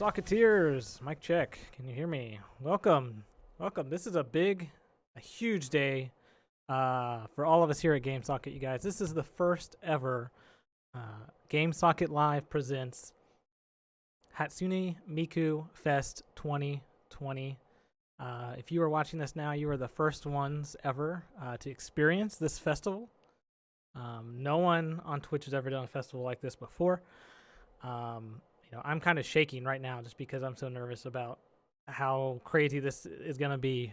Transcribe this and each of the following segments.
Socketeers, mic check. Can you hear me? Welcome. This is a huge day for all of us here at Game Socket, you guys. This is the first ever Game Socket Live presents Hatsune Miku Fest 2020. If you are watching this now, you are the first ones ever to experience this festival. No one on Twitch has ever done a festival like this before. I'm kind of shaking right now just because I'm so nervous about how crazy this is going to be.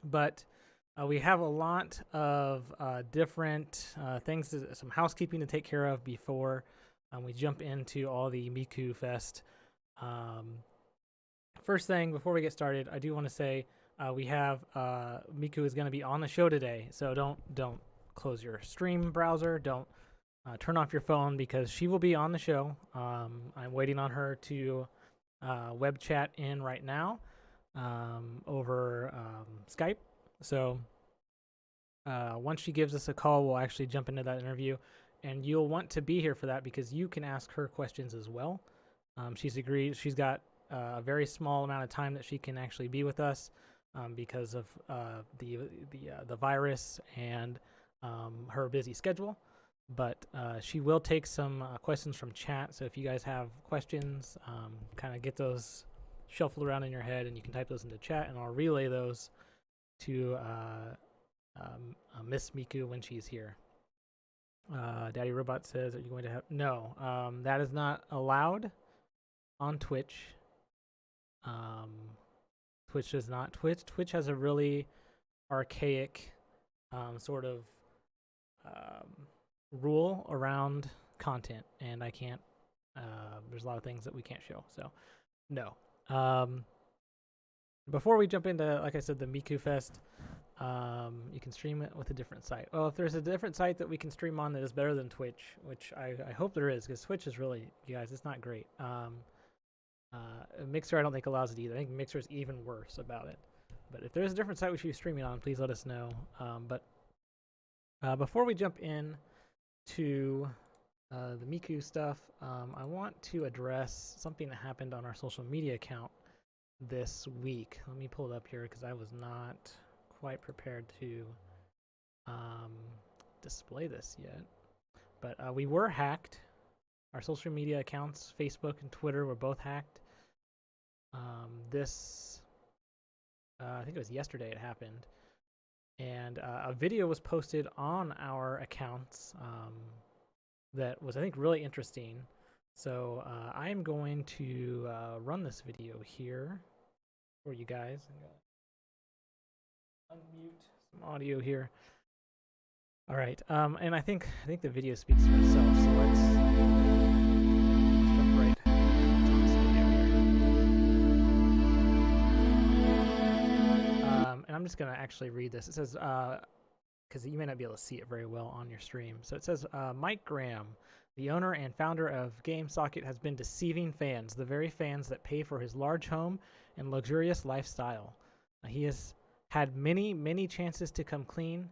But we have a lot of different things, some housekeeping to take care of before we jump into all the Miku Fest. First thing, before we get started, I do want to say we have Miku is going to be on the show today, so don't close your stream browser. Don't turn off your phone because she will be on the show. I'm waiting on her to web chat in right now over Skype. So once she gives us a call, we'll actually jump into that interview. And you'll want to be here for that because you can ask her questions as well. She's agreed. She's got a very small amount of time that she can actually be with us because of the virus and her busy schedule. But she will take some questions from chat. So if you guys have questions, kind of get those shuffle around in your head, and you can type those into chat, and I'll relay those to Miss Miku when she's here. Daddy Robot says, are you going to have... No, that is not allowed on Twitch. Twitch does not. Twitch has a really archaic sort of rule around content, and I can't... there's a lot of things that we can't show, so no. Before we jump into, like I said, the Miku Fest, you can stream it with a different site. Well, if there's a different site that we can stream on that is better than Twitch, which I hope there is, because Twitch is really, you guys, it's not great. Mixer, I don't think allows it either. I think Mixer is even worse about it. But if there's a different site we should be streaming on, please let us know. But before we jump in to the Miku stuff, I want to address something that happened on our social media account this week. Let me pull it up here because I was not quite prepared to display this yet. But we were hacked. Our social media accounts, Facebook and Twitter, were both hacked. I think it was yesterday it happened. And a video was posted on our accounts that was, I think, really interesting. So I am going to run this video here for you guys. I'm gonna unmute some audio here. All right, and I think the video speaks for itself. So let's jump right to this video here. And I'm just gonna actually read this. It says, because you may not be able to see it very well on your stream. So it says, Mike Graham, the owner and founder of GameSocket, has been deceiving fans, the very fans that pay for his large home and luxurious lifestyle. He has had many chances to come clean,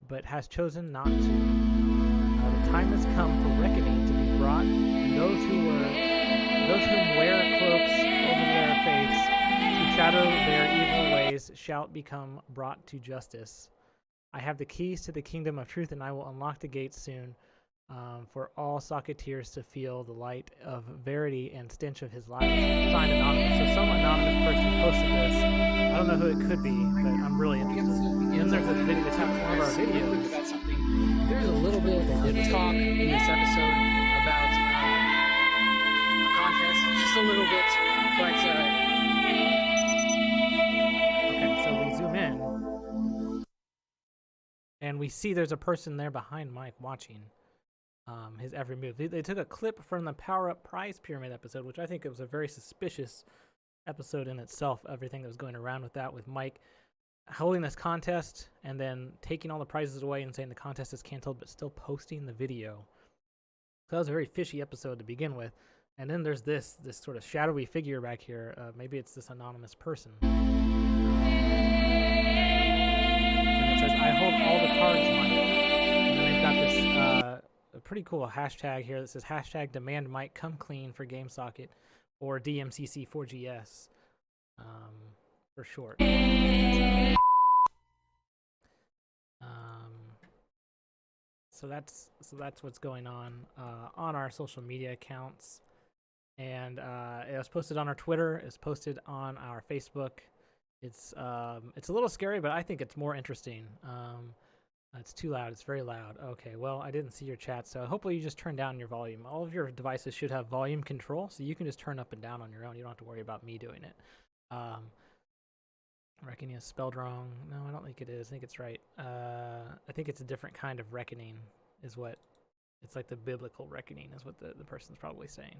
but has chosen not to. The time has come for reckoning to be brought, and those whom wear cloaks over their faiths to shadow their evil ways shall become brought to justice. I have the keys to the kingdom of truth, and I will unlock the gates soon for all Socketeers to feel the light of verity and stench of his life. Signed anonymous. So some anonymous person posted this. I don't know who it could be, but I'm really interested. And there's this video that's happened one of our videos. About something. There's a little bit of talk in this episode about a contest, just a little bit, but okay, so we zoom in, and we see there's a person there behind Mike watching his every move. They took a clip from the Power Up Prize Pyramid episode, which I think it was a very suspicious episode in itself, everything that was going around with that, with Mike holding this contest and then taking all the prizes away and saying the contest is canceled, but still posting the video. So that was a very fishy episode to begin with. And then there's this sort of shadowy figure back here. Maybe it's this anonymous person. And it says, I hold all the cards, Mike. And then they've got this a pretty cool hashtag here that says hashtag demand Mike come clean for GameSocket, or DMCC4GS for short. So that's what's going on our social media accounts, and it was posted on our Twitter. It's posted on our Facebook. It's a little scary, but I think it's more interesting. It's too loud. It's very loud. Okay, well, I didn't see your chat, so hopefully you just turn down your volume. All of your devices should have volume control, so you can just turn up and down on your own. You don't have to worry about me doing it. Reckoning is spelled wrong. No, I don't think it is. I think it's right. I think it's a different kind of reckoning is what... It's like the biblical reckoning is what the person's probably saying.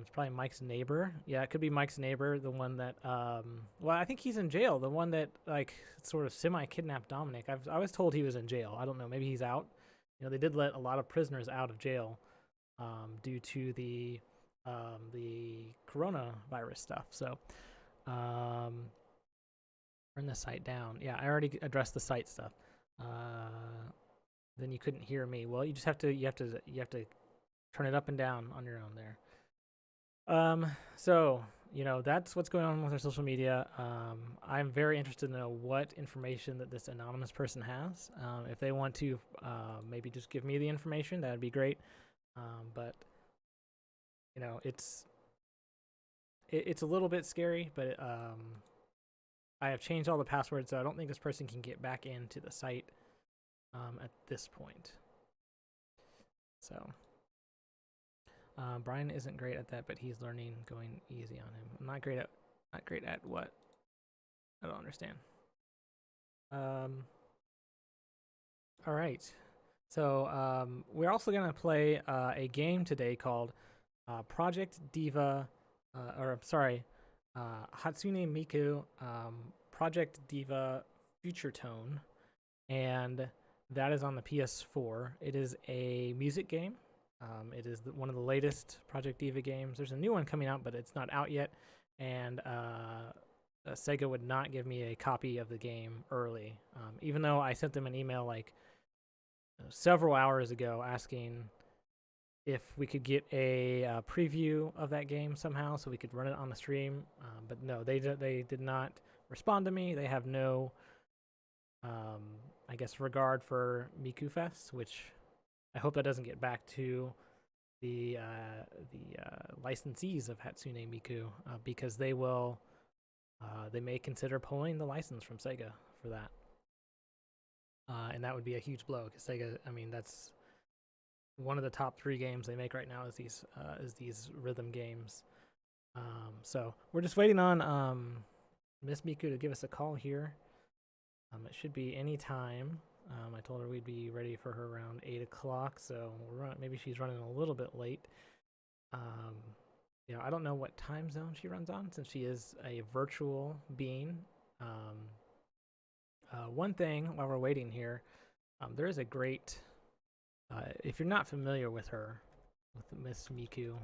It's probably Mike's neighbor. Yeah, it could be Mike's neighbor, the one that... well, I think he's in jail. The one that, like, sort of semi-kidnapped Dominic. I was told he was in jail. I don't know. Maybe he's out. You know, they did let a lot of prisoners out of jail due to the coronavirus stuff. So... turn the site down. Yeah, I already addressed the site stuff. Then you couldn't hear me. Well, you just have to turn it up and down on your own there. So, you know, that's what's going on with our social media. I'm very interested to know what information that this anonymous person has. If they want to maybe just give me the information, that'd be great. But you know, it's a little bit scary, but I have changed all the passwords, so I don't think this person can get back into the site at this point. So Brian isn't great at that, but he's learning, going easy on him. I'm not great at what? I don't understand. All right. So we're also gonna play a game today called Project Diva, Hatsune Miku Project Diva Future Tone, and that is on the PS4. It is a music game. It is one of the latest Project Diva games. There's a new one coming out, but it's not out yet, and Sega would not give me a copy of the game early, even though I sent them an email like several hours ago asking if we could get a preview of that game somehow so we could run it on the stream. But no, they did not respond to me. They have no, I guess, regard for Miku Fest, which I hope that doesn't get back to the licensees of Hatsune Miku, because they may consider pulling the license from Sega for that. And that would be a huge blow, because Sega, I mean, that's one of the top 3 games they make right now is these rhythm games. So we're just waiting on Miss Miku to give us a call here. It should be any time. I told her we'd be ready for her around 8 o'clock, so maybe she's running a little bit late. I don't know what time zone she runs on, since she is a virtual being. One thing while we're waiting here, there is a great, if you're not familiar with her, with Miss Miku,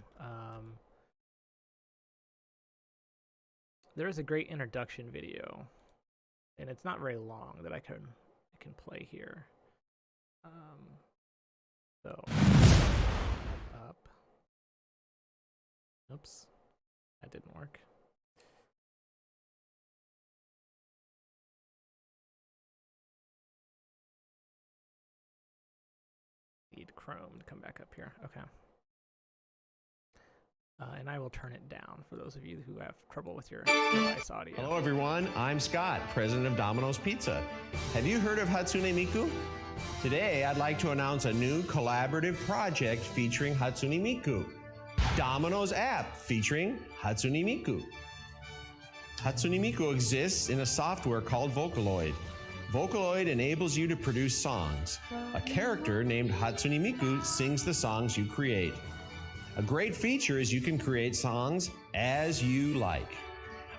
there is a great introduction video, and it's not very long, that I can play here. So up. Oops, that didn't work. Need Chrome to come back up here. Okay. And I will turn it down for those of you who have trouble with your device audio. Hello everyone, I'm Scott, president of Domino's Pizza. Have you heard of Hatsune Miku? Today I'd like to announce a new collaborative project featuring Hatsune Miku. Domino's app featuring Hatsune Miku. Hatsune Miku exists in a software called Vocaloid. Vocaloid enables you to produce songs. A character named Hatsune Miku sings the songs you create. A great feature is you can create songs as you like.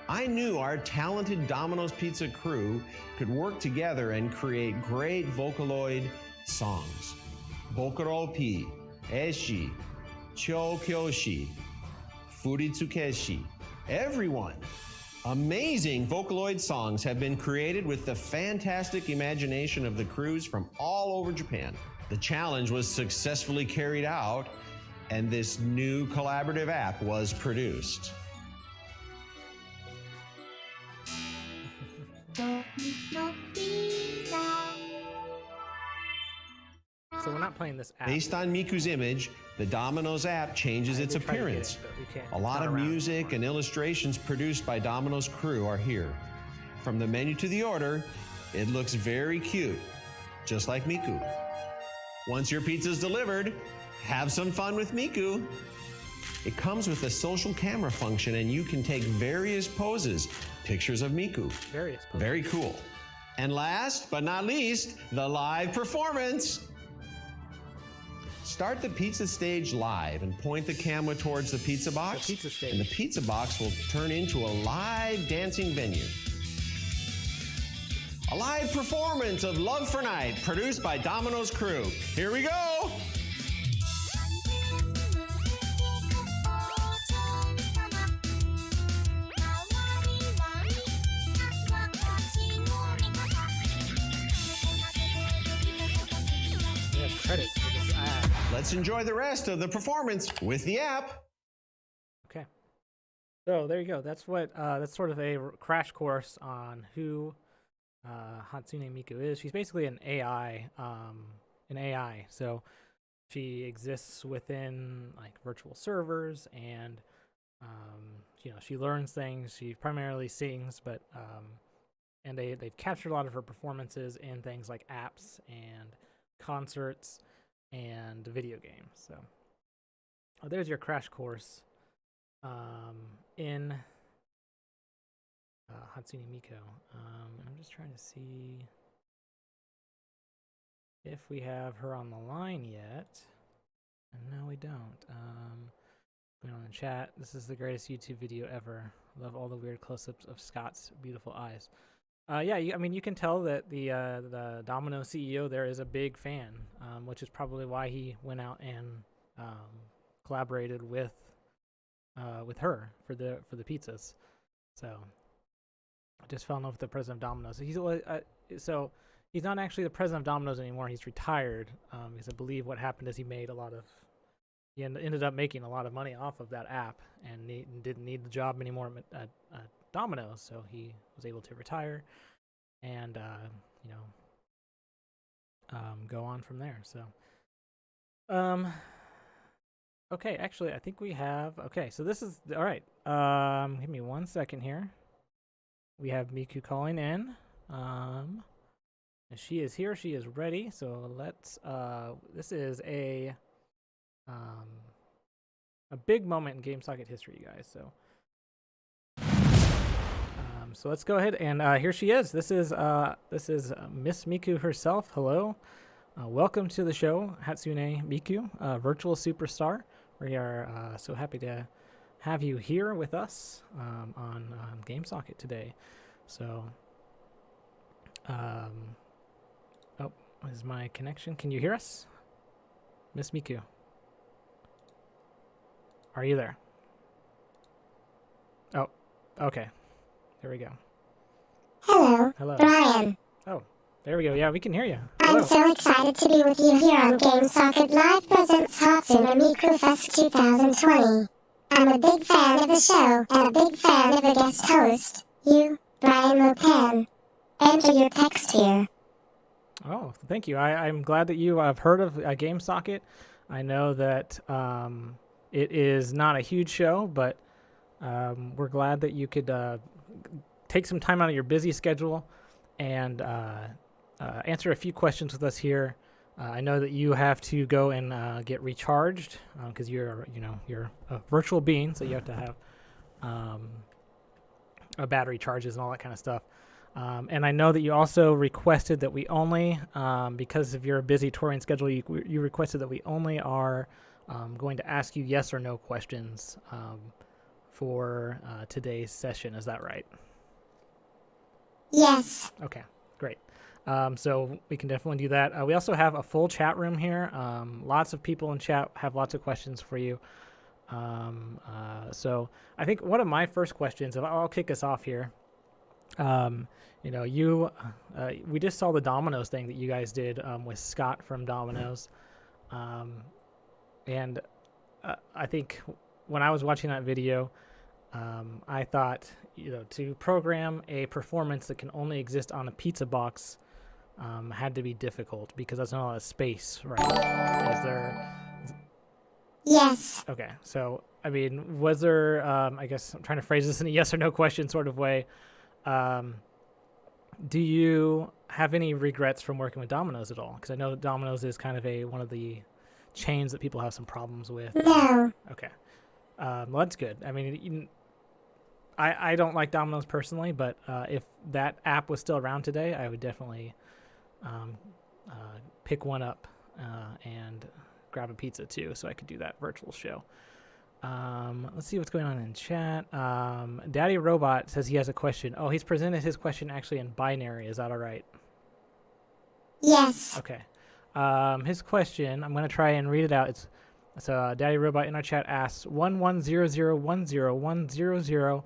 I knew our talented Domino's Pizza crew could work together and create great Vocaloid songs. Bokoropi, Eshi, Chokyoshi, Furitsukeshi. Everyone. Amazing Vocaloid songs have been created with the fantastic imagination of the crews from all over Japan. The challenge was successfully carried out, and this new collaborative app was produced. So we're not playing this app. Based on Miku's image, the Domino's app changes its appearance. A lot of music and illustrations produced by Domino's crew are here. From the menu to the order, it looks very cute, just like Miku. Once your pizza's delivered, have some fun with Miku. It comes with a social camera function, and you can take various poses, pictures of Miku. Various poses. Very cool. And last but not least, the live performance. Start the pizza stage live and point the camera towards the pizza box. The pizza stage. And the pizza box will turn into a live dancing venue. A live performance of Love for Night, produced by Domino's crew. Here we go. We have credits for this ad. Let's enjoy the rest of the performance with the app. Okay. So there you go. That's what that's sort of a crash course on who Hatsune Miku is. She's basically an AI. So she exists within like virtual servers, and she learns things. She primarily sings, but and they've captured a lot of her performances in things like apps and concerts and video games. So there's your crash course in Hatsune Miku. I'm just trying to see if we have her on the line yet. And no, we don't. Going on in chat, this is the greatest YouTube video ever. Love all the weird close-ups of Scott's beautiful eyes. Yeah, you can tell that the Domino CEO there is a big fan, which is probably why he went out and collaborated with her for the pizzas. So I just fell in love with the president of Domino's. So he's not actually the president of Domino's anymore. He's retired because I believe what happened is he ended up making a lot of money off of that app and didn't need the job anymore at Domino's, so he was able to retire and go on from there. So okay, actually I think we have, okay, so this is all right. Give me 1 second here. We have Miku calling in. She is here, she is ready. So let's this is a big moment in GameSocket history, you guys. So let's go ahead and here she is. This is Miss Miku herself. Hello, welcome to the show, Hatsune Miku, virtual superstar. We are so happy to have you here with us on GameSocket today. So, oh, is my connection? Can you hear us, Miss Miku? Are you there? Oh, okay. There we go. Hello, Hello. Brian. Oh, there we go. Yeah, we can hear you. I'm Hello. so excited to be with you here on GameSocket Live presents Hatsune Miku Fest 2020. I'm a big fan of the show and a big fan of the guest host, you, Brian Lopan. Enter your text here. Oh, thank you. I'm glad that you have heard of GameSocket. I know that it is not a huge show, but we're glad that you could take some time out of your busy schedule and answer a few questions with us here. I know that you have to go and get recharged because you're a virtual being, so you have to have battery charges and all that kind of stuff. And I know that you also requested that we only, because of your busy touring schedule, you requested that we only are going to ask you yes or no questions for today's session. Is that right? Yes. Okay, great. So we can definitely do that. We also have a full chat room here. Lots of people in chat have lots of questions for you. So I think one of my first questions, I'll kick us off here. We just saw the Domino's thing that you guys did with Scott from Domino's. And I think when I was watching that video, I thought, to program a performance that can only exist on a pizza box had to be difficult because that's not a lot of space, right? Is there? Yes. Okay, so I mean, was there? I guess I'm trying to phrase this in a yes or no question sort of way. Do you have any regrets from working with Domino's at all? Because I know that Domino's is kind of one of the chains that people have some problems with. No. Okay. Well, that's good. I mean, I don't like Domino's personally, but if that app was still around today, I would definitely pick one up and grab a pizza too, so I could do that virtual show. Let's see what's going on in chat. Daddy Robot says he has a question. Oh, he's presented his question actually in binary. Is that all right? Yes. Okay. His question, I'm going to try and read it out. So Daddy Robot in our chat asks 11001010101010101011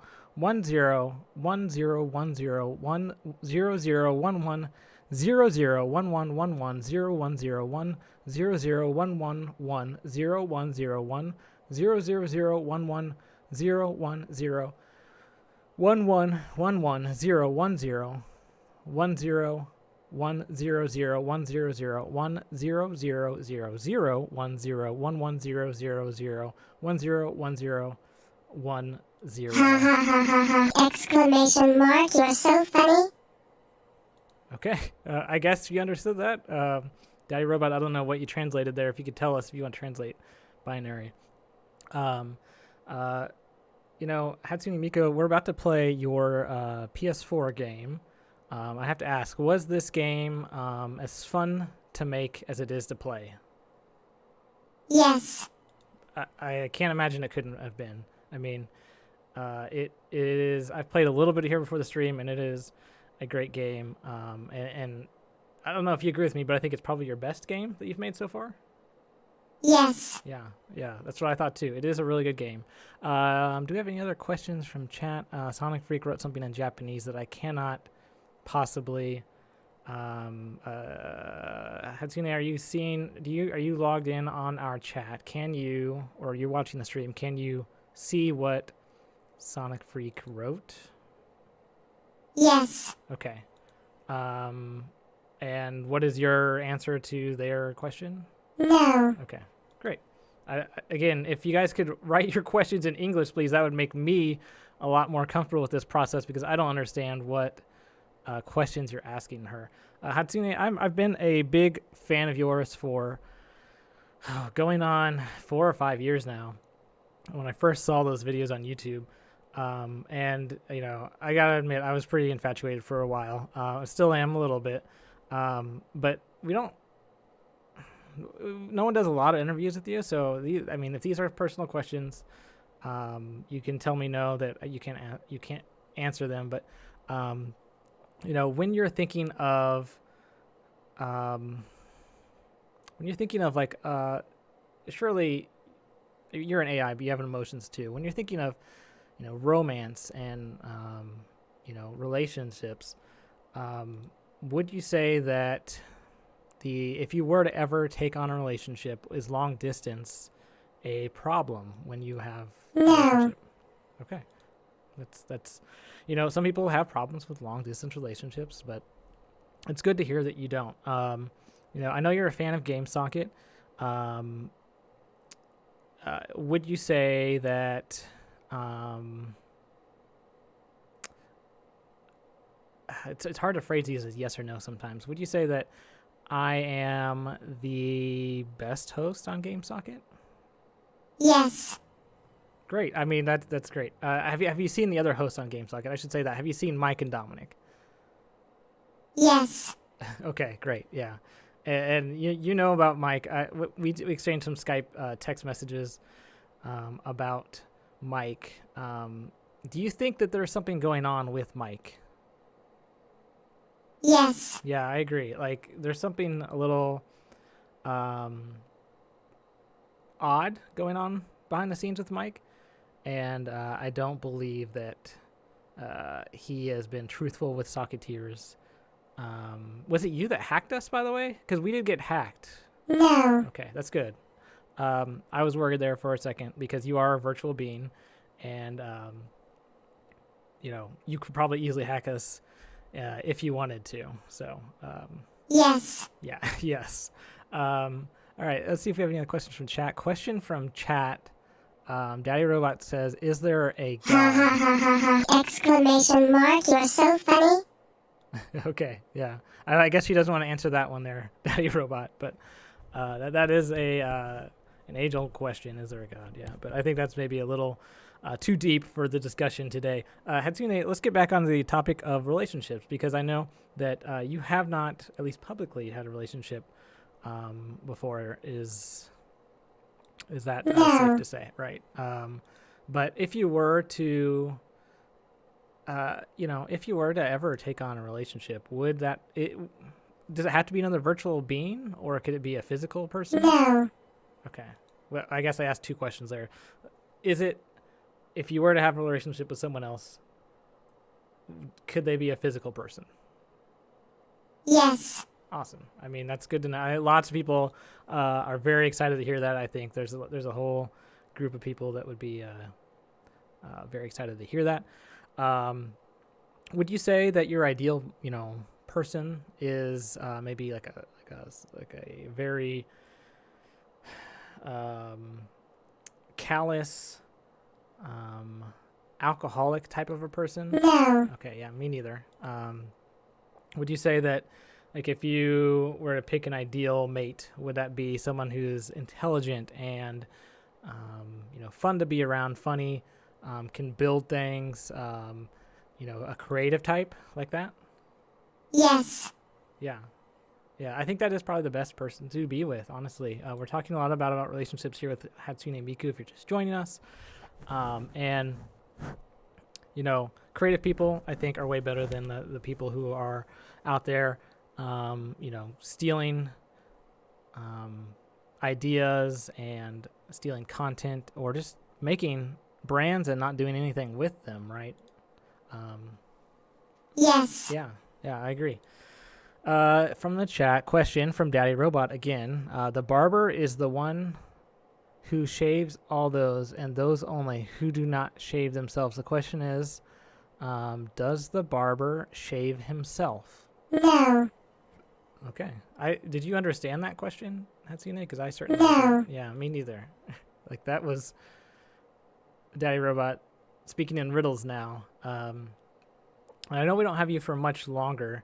0011 001111 0101 0011 0101 00011 010 1111 010 10 100 100 100 1000 10 1100 10 10 Ha ha ha ha ha! Exclamation mark! You're so funny. Okay, I guess you understood that. Daddy Robot, I don't know what you translated there. If you could tell us if you want to translate binary. Hatsune Miku, we're about to play your PS4 game. I have to ask, was this game as fun to make as it is to play? Yes. I can't imagine it couldn't have been. I mean, it is. I've played a little bit here before the stream, and it is a great game. And I don't know if you agree with me, but I think it's probably your best game that you've made so far. Yes. Yeah, that's what I thought too. It is a really good game. Do we have any other questions from chat? Sonic Freak wrote something in Japanese that I cannot possibly. Hatsune, are you logged in on our chat? Can you, or you're watching the stream, can you see what Sonic Freak wrote? Yes. Okay. And what is your answer to their question? No. Okay, great. Again, if you guys could write your questions in English, please, that would make me a lot more comfortable with this process because I don't understand what questions you're asking her. Hatsune, I've been a big fan of yours for going on 4 or 5 years now. When I first saw those videos on YouTube, and I gotta admit I was pretty infatuated for a while. I still am a little bit, but no one does a lot of interviews with you, so if these are personal questions, you can tell me no, that you can't answer them. But when you're thinking of like surely you're an AI, but you have emotions too. When you're thinking of romance and relationships, would you say that if you were to ever take on a relationship, is long distance a problem when you have a relationship? Okay. That's some people have problems with long distance relationships, but it's good to hear that you don't. I know you're a fan of GameSocket. Would you say that it's hard to phrase these as yes or no sometimes. Would you say that I am the best host on GameSocket? Yes. Great. I mean, that's great. Have you seen the other hosts on GameSocket? I should say that. Have you seen Mike and Dominic? Yes. Okay, great. Yeah. And you know about Mike. We exchanged some Skype text messages about Mike. Do you think that there's something going on with Mike? Yes. Yeah, I agree. Like, there's something a little odd going on behind the scenes with Mike, and I don't believe that he has been truthful with Socketeers. Was it you that hacked us, by the way? Because we did get hacked. No. Okay, that's good. I was worried there for a second because you are a virtual being, and you could probably easily hack us if you wanted to. So yes. Yeah. Yes. All right, let's see if we have any other questions from chat. Question from chat. Daddy Robot says, is there a God? Ha ha ha ha ha! Exclamation mark! You're so funny. Okay, yeah. I guess she doesn't want to answer that one there, Daddy Robot, but that is an age-old question. Is there a God? Yeah, but I think that's maybe a little too deep for the discussion today. Hatsune, let's get back on the topic of relationships, because I know that you have not, at least publicly, had a relationship before. Is that safe to say, right? But if you were to if you were to ever take on a relationship, does it have to be another virtual being, or could it be a physical person? No. Okay. Well, I guess I asked two questions there. If you were to have a relationship with someone else, could they be a physical person? Yes. Awesome. I mean, that's good to know. Lots of people are very excited to hear that. I think there's a whole group of people that would be very excited to hear that. Would you say that your ideal, person is maybe like a very alcoholic type of a person? No. Okay, yeah, me neither. Would you say that, like, if you were to pick an ideal mate, would that be someone who's intelligent and, fun to be around, funny, can build things, a creative type like that? Yes. Yeah. Yeah, I think that is probably the best person to be with, honestly. We're talking a lot about relationships here with Hatsune Miku if you're just joining us. And, creative people, I think, are way better than the people who are out there, stealing ideas and stealing content or just making brands and not doing anything with them, right? Yes. Yeah, I agree. From the chat, question from Daddy Robot again. The barber is the one who shaves all those and those only who do not shave themselves. The question is, does the barber shave himself? No. Okay. Did you understand that question, Hatsune? Because I certainly No. didn't. Yeah, me neither. Like, that was Daddy Robot speaking in riddles now. I know we don't have you for much longer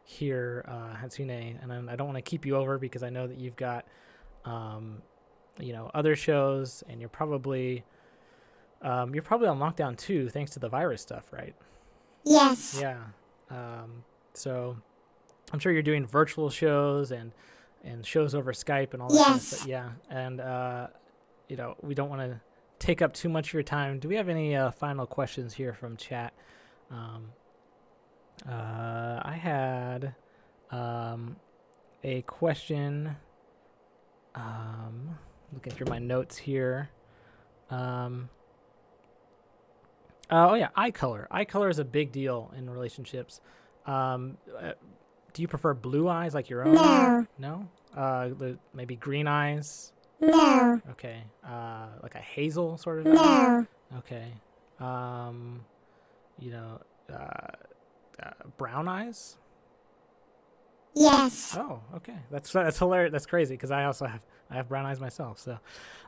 here, Hatsune, and I don't want to keep you over because I know that you've got, other shows, and you're probably on lockdown too, thanks to the virus stuff, right? Yes. Yeah. So I'm sure you're doing virtual shows and shows over Skype and all that kind of Yes. stuff. Yeah. And we don't want to take up too much of your time. Do we have any final questions here from chat? I had a question. Looking through my notes here. Oh yeah, eye color. Eye color is a big deal in relationships. Do you prefer blue eyes like your own? No. No. Maybe green eyes. No. Okay. Like a hazel sort of. No. Okay. Brown eyes. Yes. Oh, okay. That's hilarious. That's crazy because I have brown eyes myself. So,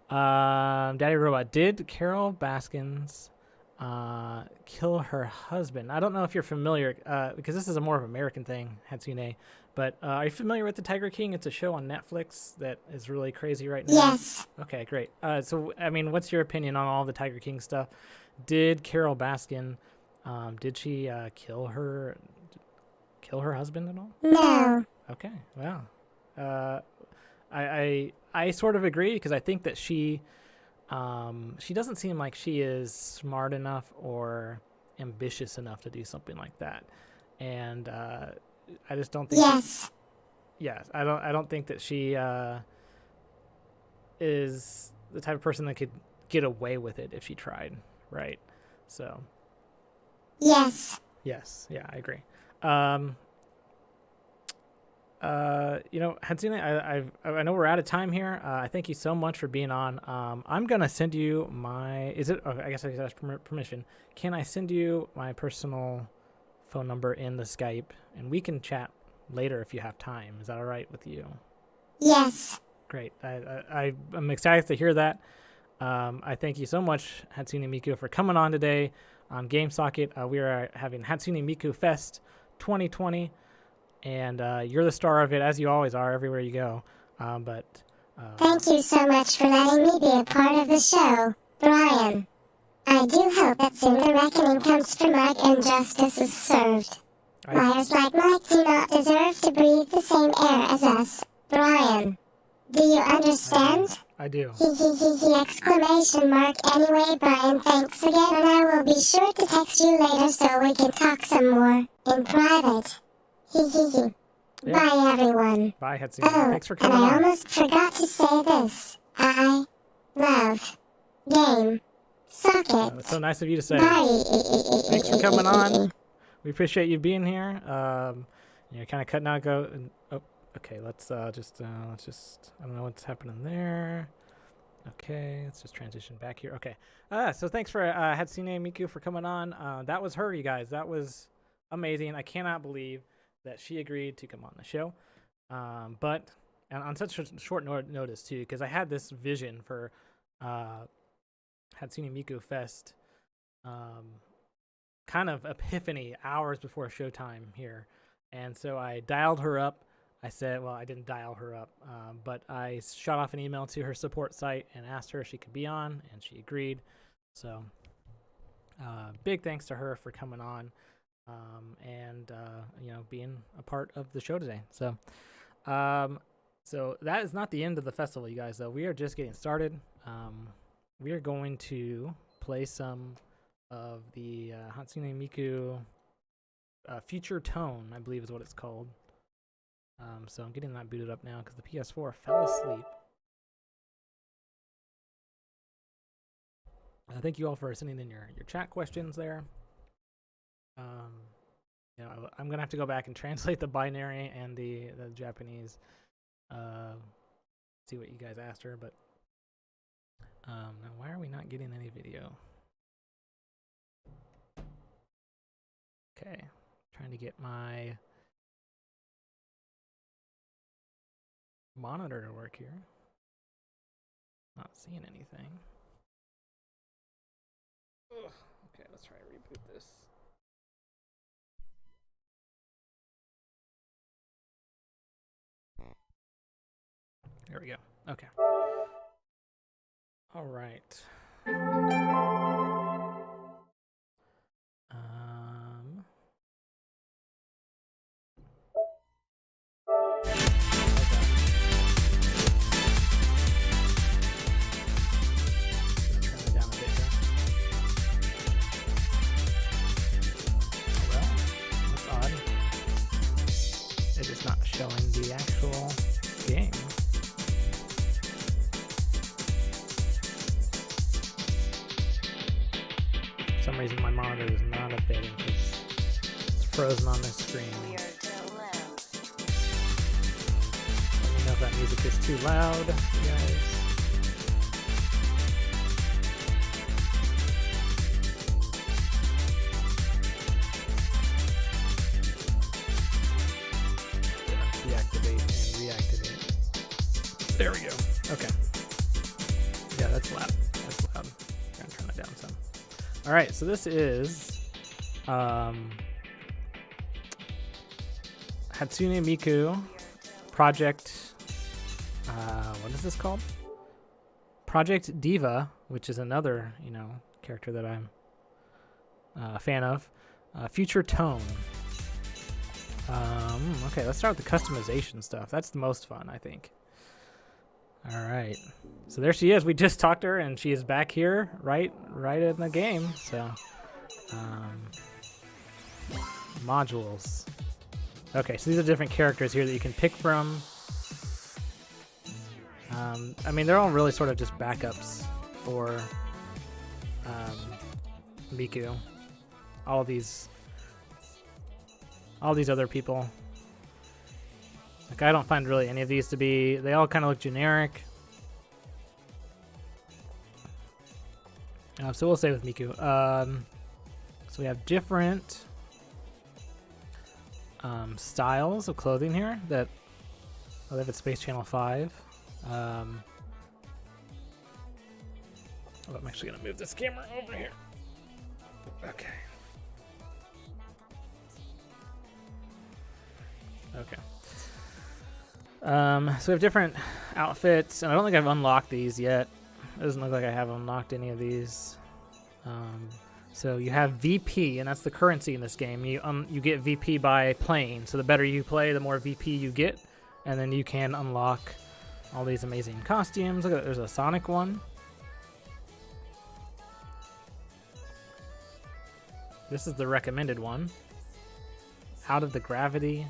Daddy Robot, did Carol Baskins kill her husband? I don't know if you're familiar because this is a more of an American thing, Hatsune. But are you familiar with the Tiger King? It's a show on Netflix that is really crazy right now. Yes. Okay, great. So, I mean, what's your opinion on all the Tiger King stuff? Did Carol Baskin, did she kill her husband at all? No. Okay, wow. I sort of agree because I think that she doesn't seem like she is smart enough or ambitious enough to do something like that, and I just don't think. Yes. Yes, I don't think that she is the type of person that could get away with it if she tried, right? So. Yes. Yes, yeah, I agree. Hatsune, I know we're out of time here. I thank you so much for being on. I'm gonna send you my. Is it? Okay, I guess I could ask permission. Can I send you my personal phone number in the Skype, and we can chat later if you have time? Is that all right with you? Yes. Great. I'm excited to hear that. I thank you so much, Hatsune Miku, for coming on today on GameSocket. We are having Hatsune Miku Fest 2020. And you're the star of it, as you always are, everywhere you go. Thank you so much for letting me be a part of the show, Brian. I do hope that soon the reckoning comes for Mike and justice is served. Liars like Mike do not deserve to breathe the same air as us, Brian. Do you understand? I do. Exclamation mark. Anyway, Brian, thanks again, and I will be sure to text you later so we can talk some more in private. Yeah. Bye, everyone. Bye, Hatsune. Oh, Thanks for coming and I on. almost forgot to say this. I love Game Socket. It's so nice of you to say. Bye. Thanks for coming on. We appreciate you being here. You're kind of cutting out. Okay. Let's just. I don't know what's happening there. Okay, let's just transition back here. Okay. So thanks for Hatsune Miku for coming on. That was her, you guys. That was amazing. I cannot believe that she agreed to come on the show. But on such a short notice too, because I had this vision for Hatsune Miku Fest kind of epiphany hours before showtime here. And so I dialed her up. I said, well, I didn't dial her up, but I shot off an email to her support site and asked her if she could be on, and she agreed. So big thanks to her for coming on and being a part of the show today. So so that is not the end of the festival, you guys, though. We are just getting started. We are going to play some of the Hatsune Miku Future Tone, I believe is what it's called. So I'm getting that booted up now because the PS4 fell asleep. Thank you all for sending in your chat questions there. I'm gonna have to go back and translate the binary and the Japanese. See what you guys asked her, but now why are we not getting any video? Okay, trying to get my monitor to work here. Not seeing anything. Ugh. Okay, let's try to reboot this. There we go. Okay. All right. Not showing the actual game. For some reason my monitor is not updating because it's frozen on this screen. Let me know if that music is too loud, you guys. There we go. Okay. Yeah, that's loud. That's loud. I'm gonna turn that down some. All right, so this is Hatsune Miku Project. What is this called? Project Diva, which is another character that I'm a fan of. Future Tone. Okay, let's start with the customization stuff. That's the most fun, I think. All right, so there she is. We just talked to her, and she is back here, right in the game. So, modules. Okay, so these are different characters here that you can pick from. I mean, they're all really sort of just backups for Miku. All these other people. Like, I don't find really any of these to be... They all kind of look generic. So we'll stay with Miku. So we have different styles of clothing here that I live at Space Channel 5. I'm actually going to move this camera over here. Okay. Okay. So we have different outfits, and I don't think I've unlocked these yet. It doesn't look like I have unlocked any of these. So you have VP, and that's the currency in this game. You get VP by playing. So the better you play, the more VP you get, and then you can unlock all these amazing costumes. Look at that, there's a Sonic one. This is the recommended one. Out of the Gravity.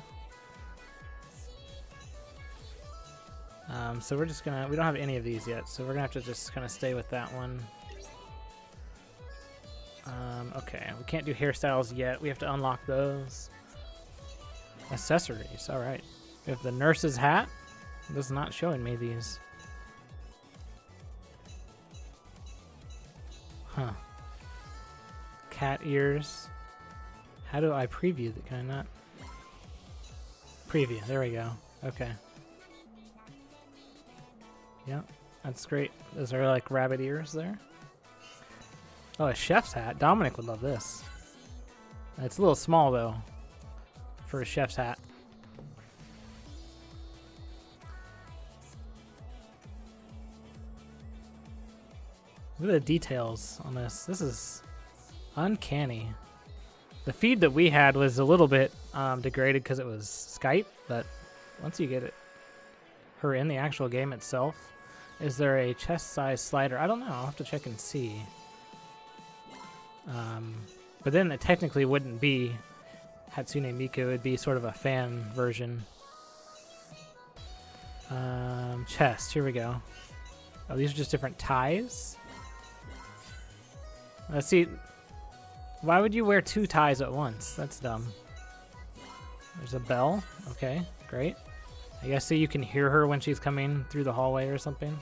So we're just gonna, we don't have any of these yet, so we're gonna have to just kind of stay with that one. Okay, we can't do hairstyles yet. We have to unlock those. Accessories, all right. We have the nurse's hat. This is not showing me these. Huh. Cat ears. How do I preview that? Can I not? Preview, there we go. Okay. Yeah, that's great. Those are like rabbit ears there. Oh, a chef's hat. Dominic would love this. It's a little small, though, for a chef's hat. Look at the details on this. This is uncanny. The feed that we had was a little bit degraded because it was Skype, but once you get her in the actual game itself, is there a chest size slider? I don't know. I'll have to check and see. But then it technically wouldn't be Hatsune Miku. It would be sort of a fan version. Chest. Here we go. Oh, these are just different ties. Let's see. Why would you wear 2 ties at once? That's dumb. There's a bell. Okay, great. I guess so you can hear her when she's coming through the hallway or something.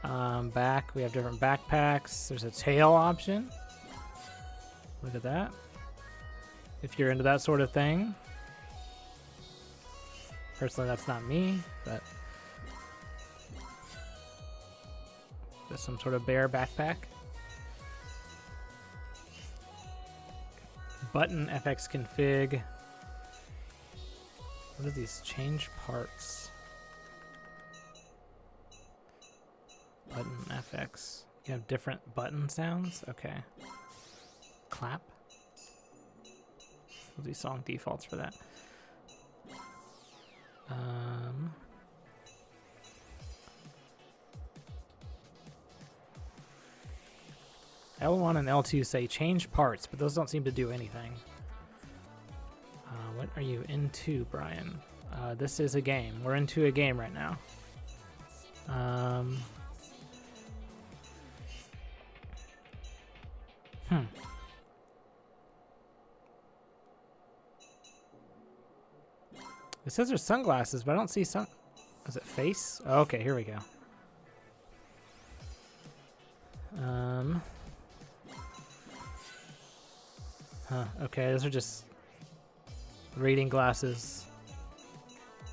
Back, we have different backpacks. There's a tail option. Look at that. If you're into that sort of thing. Personally, that's not me, but there's some sort of bear backpack. Button FX config. What are these? Change parts. Button FX. You have different button sounds? Okay. Clap. What are these song defaults for that? L1 and L2 say change parts, but those don't seem to do anything. What are you into, Brian? This is a game. We're into a game right now. It says there's sunglasses, but I don't see sun. Is it face? Oh, okay, here we go. Okay, those are just reading glasses.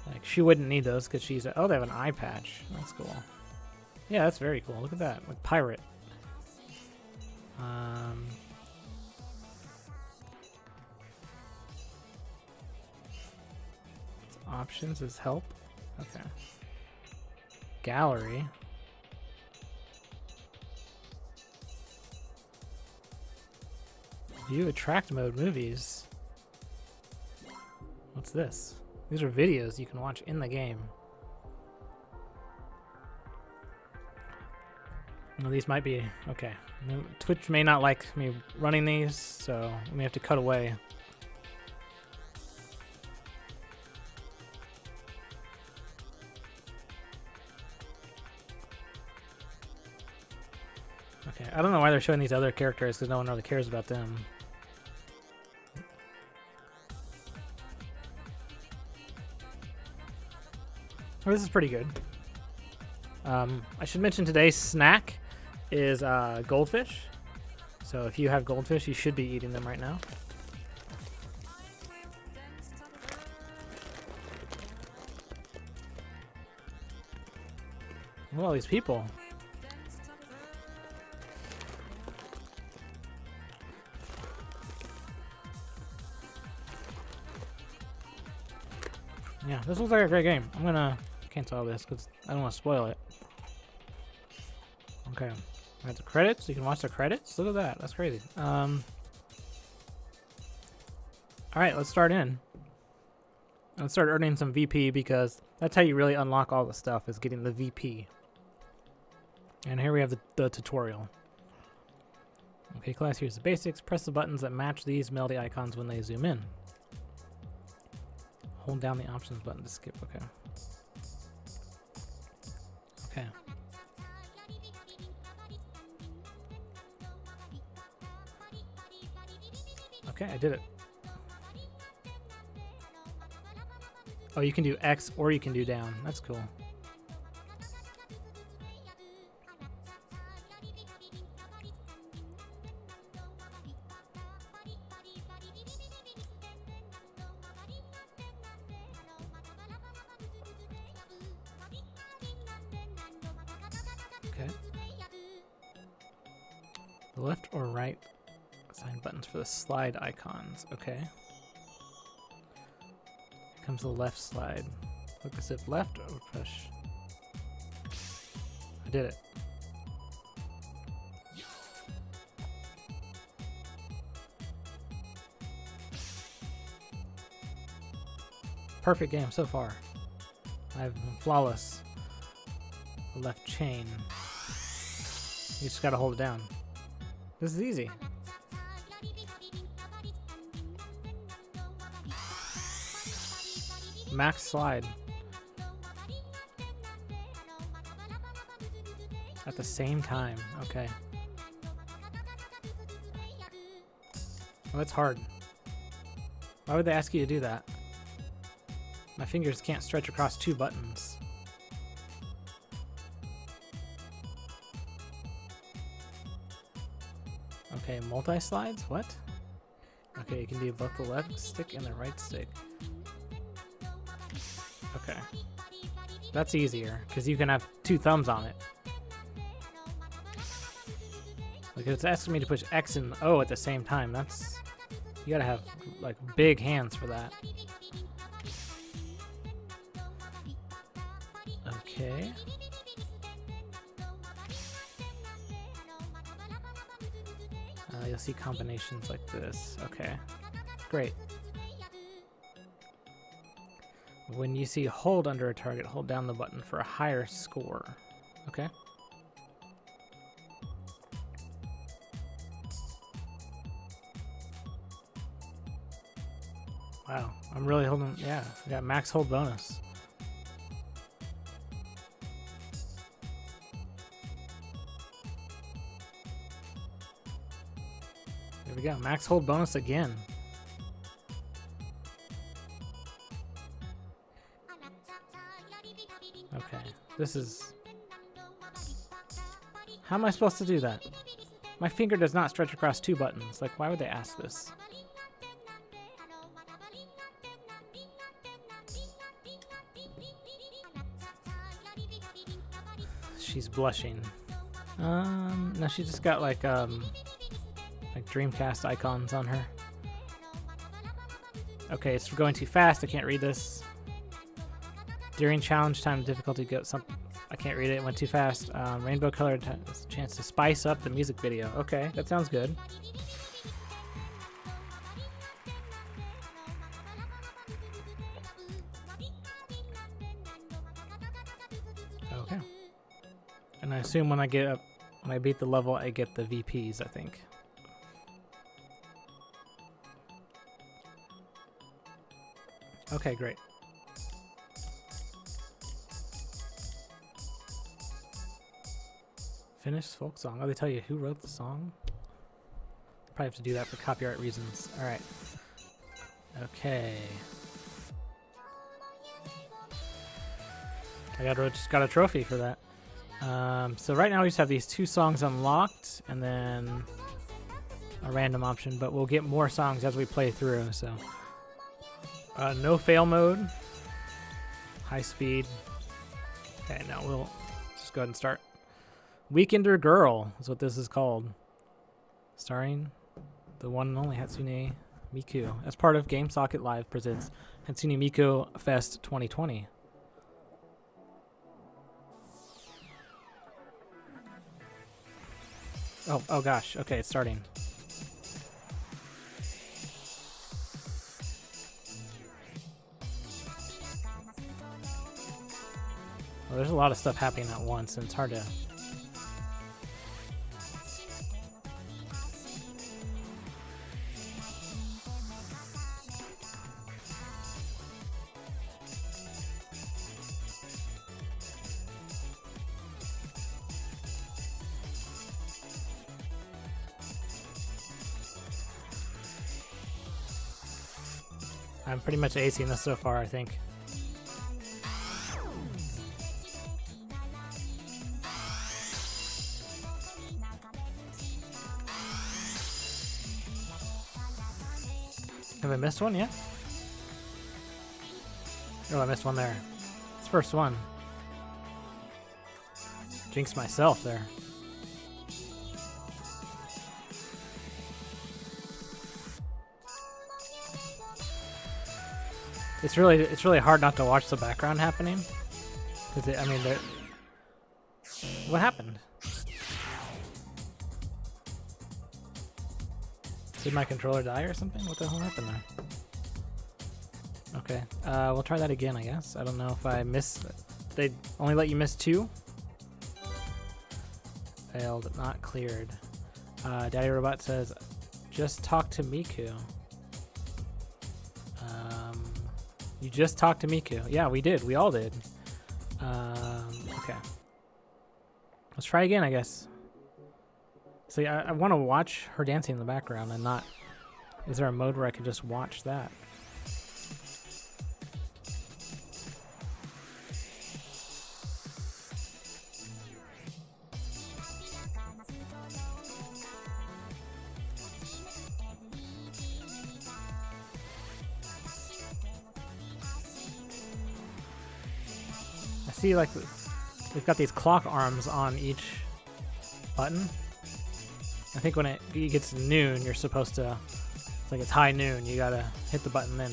Like, she wouldn't need those because she's oh, they have an eye patch. That's cool. Yeah, that's very cool. Look at that. Like pirate. Options is help. Okay. Gallery. View attract mode movies. What's this? These are videos you can watch in the game. Well, these might be okay. Twitch may not like me running these, so we may have to cut away. Okay, I don't know why they're showing these other characters because no one really cares about them. Oh, this is pretty good. I should mention today's snack is goldfish. So if you have goldfish, you should be eating them right now. Look at all these people. Yeah, this looks like a great game. I'm gonna cancel all this because I don't want to spoil it. Okay, I got the credits. You can watch the credits. Look at that. That's crazy. All right, let's start in. Let's start earning some VP because that's how you really unlock all the stuff is getting the VP. And here we have the tutorial. Okay, class, here's the basics. Press the buttons that match these melody icons when they zoom in. Hold down the options button to skip. Okay. Okay. Okay, I did it. Oh, you can do X or you can do down. That's cool. Left or right assign buttons for the slide icons. Okay. Here comes the left slide. Look as if left or push. I did it. Perfect game so far. I've been flawless. The left chain. You just gotta hold it down. This is easy. Max slide. At the same time. Okay. Oh, that's hard. Why would they ask you to do that? My fingers can't stretch across two buttons. Okay, multi-slides? What? Okay, you can do both the left stick and the right stick. Okay. That's easier, because you can have two thumbs on it. Like, it's asking me to push X and O at the same time. That's... You gotta have, like, big hands for that. Okay. You'll see combinations like this. Okay. Great. When you see hold under a target, hold down the button for a higher score. Okay. Wow. I'm really holding... Yeah. I got max hold bonus. There we go. Max hold bonus again. Okay. This is... How am I supposed to do that? My finger does not stretch across two buttons. Like, why would they ask this? She's blushing. No, she just got like Dreamcast icons on her. Okay, it's going too fast. I can't read this. During challenge time, difficulty goes something. I can't read it. It went too fast. Rainbow colored chance to spice up the music video. Okay, that sounds good. Okay. And I assume when I get up, when I beat the level, I get the VPs, I think. Okay, great. Finished folk song. Oh, they tell you who wrote the song? Probably have to do that for copyright reasons. All right. Okay. I just got a trophy for that. So right now we just have these two songs unlocked, and then a random option, but we'll get more songs as we play through. So no fail mode, high speed. Okay, now we'll just go ahead and start. Weekender Girl is what this is called, starring the one and only Hatsune Miku as part of GameSocket Live presents Hatsune Miku Fest 2020. Oh gosh. Okay, it's starting. Well, there's a lot of stuff happening at once, and it's hard to... I'm pretty much acing this so far, I think. Have I missed one yet? Oh, I missed one there. It's the first one. Jinxed myself there. It's really hard not to watch the background happening. Because I mean, what happened? Did my controller die or something? What the hell happened there? Okay, we'll try that again, I guess. I don't know if I missed. They only let you miss 2. Failed, not cleared. Daddy Robot says, just talk to Miku. You just talked to Miku. Yeah, we did. We all did. Okay. Let's try again, I guess. See, I want to watch her dancing in the background and not... Is there a mode where I could just watch that? I see, like, we've got these clock arms on each button. I think when it gets to noon, you're supposed to, it's like it's high noon, you gotta hit the button then.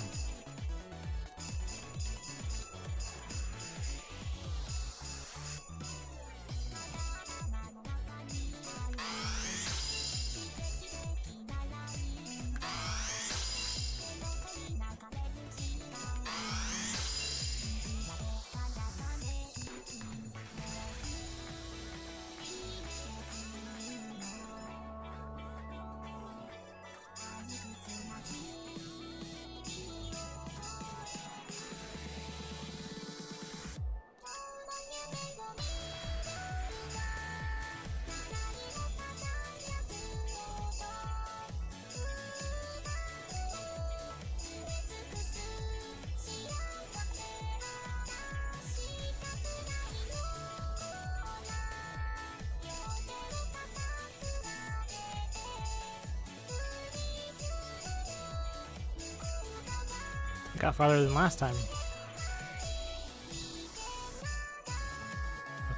Got farther than last time.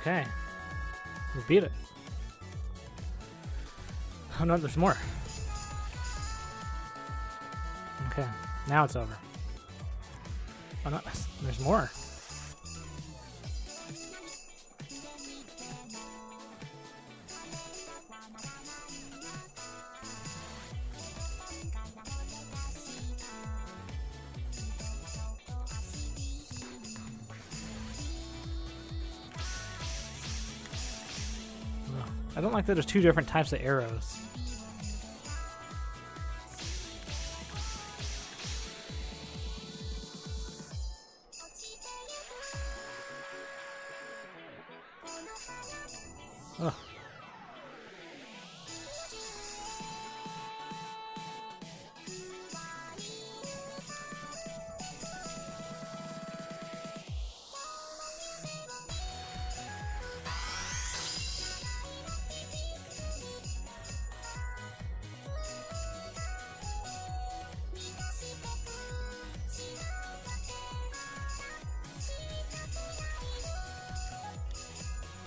Okay. We beat it. Oh no, there's more. Okay, now it's over. Oh no, there's more. I don't like that there's 2 different types of arrows. Ugh.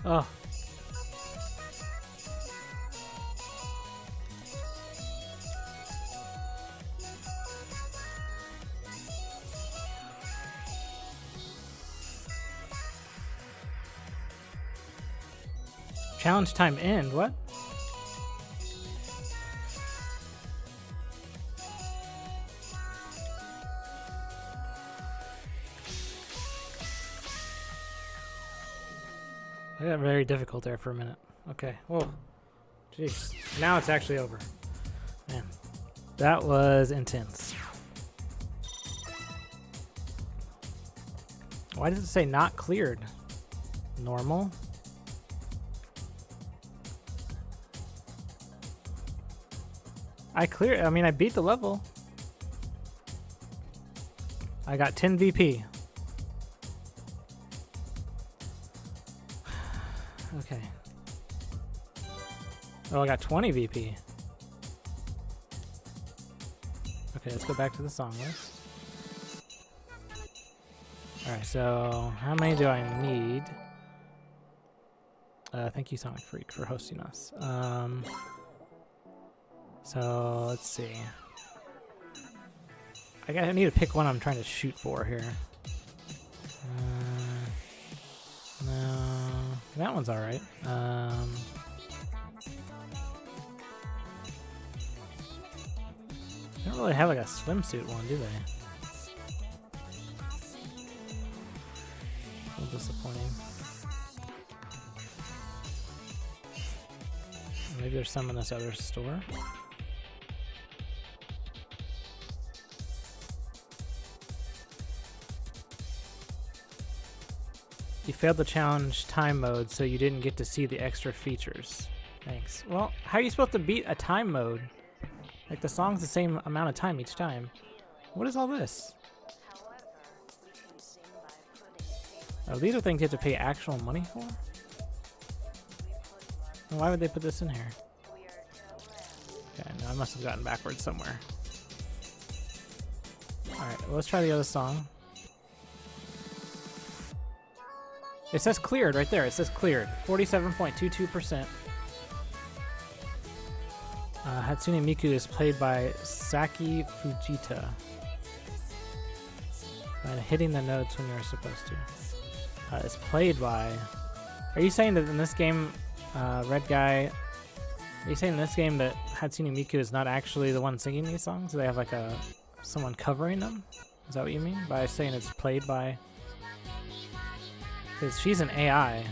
Oh. Challenge time end, what? I got very difficult there for a minute. Okay, whoa. Jeez. Now it's actually over. Man, that was intense. Why does it say not cleared? Normal? I mean, I beat the level. I got 10 VP. Okay. Oh, I got 20 VP. Okay, let's go back to the song list. Alright, so how many do I need? Thank you, Sonic Freak, for hosting us. So let's see. I need to pick one I'm trying to shoot for here. No, that one's all right. They don't really have like a swimsuit one, do they? A little disappointing. Maybe there's some in this other store. You failed the challenge time mode, so you didn't get to see the extra features. Thanks. Well, how are you supposed to beat a time mode? Like, the song's the same amount of time each time. What is all this? Oh, these are things you have to pay actual money for? Well, why would they put this in here? Okay, no, I must have gotten backwards somewhere. Alright, well, let's try the other song. It says cleared right there. It says cleared. 47.22%. Hatsune Miku is played by Saki Fujita. And hitting the notes when you're supposed to. It's played by... Are you saying that in this game, Red Guy... Are you saying in this game that Hatsune Miku is not actually the one singing these songs? They have like someone covering them? Is that what you mean? By saying it's played by... Because she's an AI.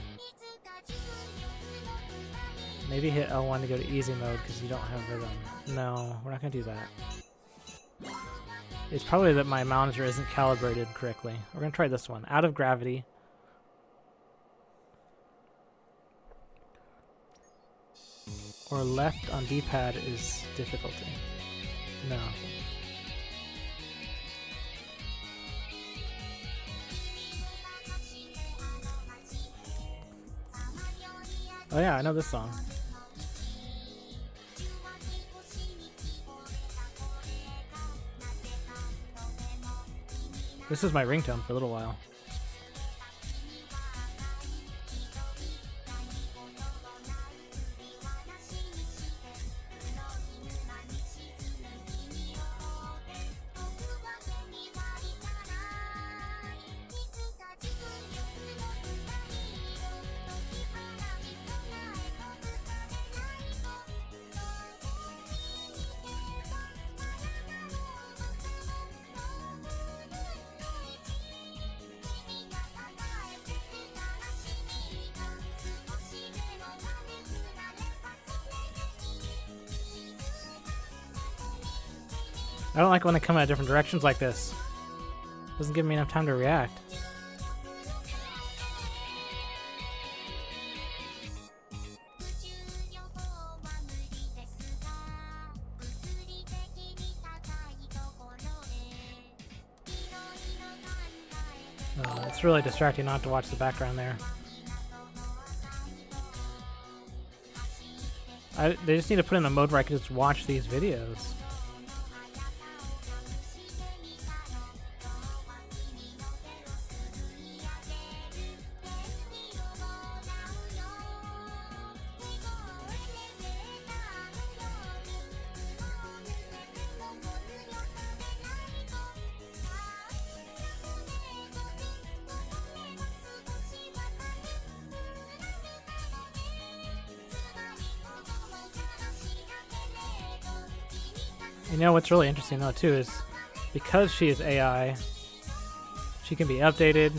Maybe hit L1 to go to easy mode because you don't have rhythm. No, we're not going to do that. It's probably that my monitor isn't calibrated correctly. We're going to try this one. Out of gravity. Or left on D-pad is difficulty. No. Oh yeah, I know this song. This was my ringtone for a little while. I don't like when they come out of different directions like this. Doesn't give me enough time to react. It's really distracting not to watch the background there. They just need to put in a mode where I can just watch these videos. You know what's really interesting though too is because she is AI, she can be updated.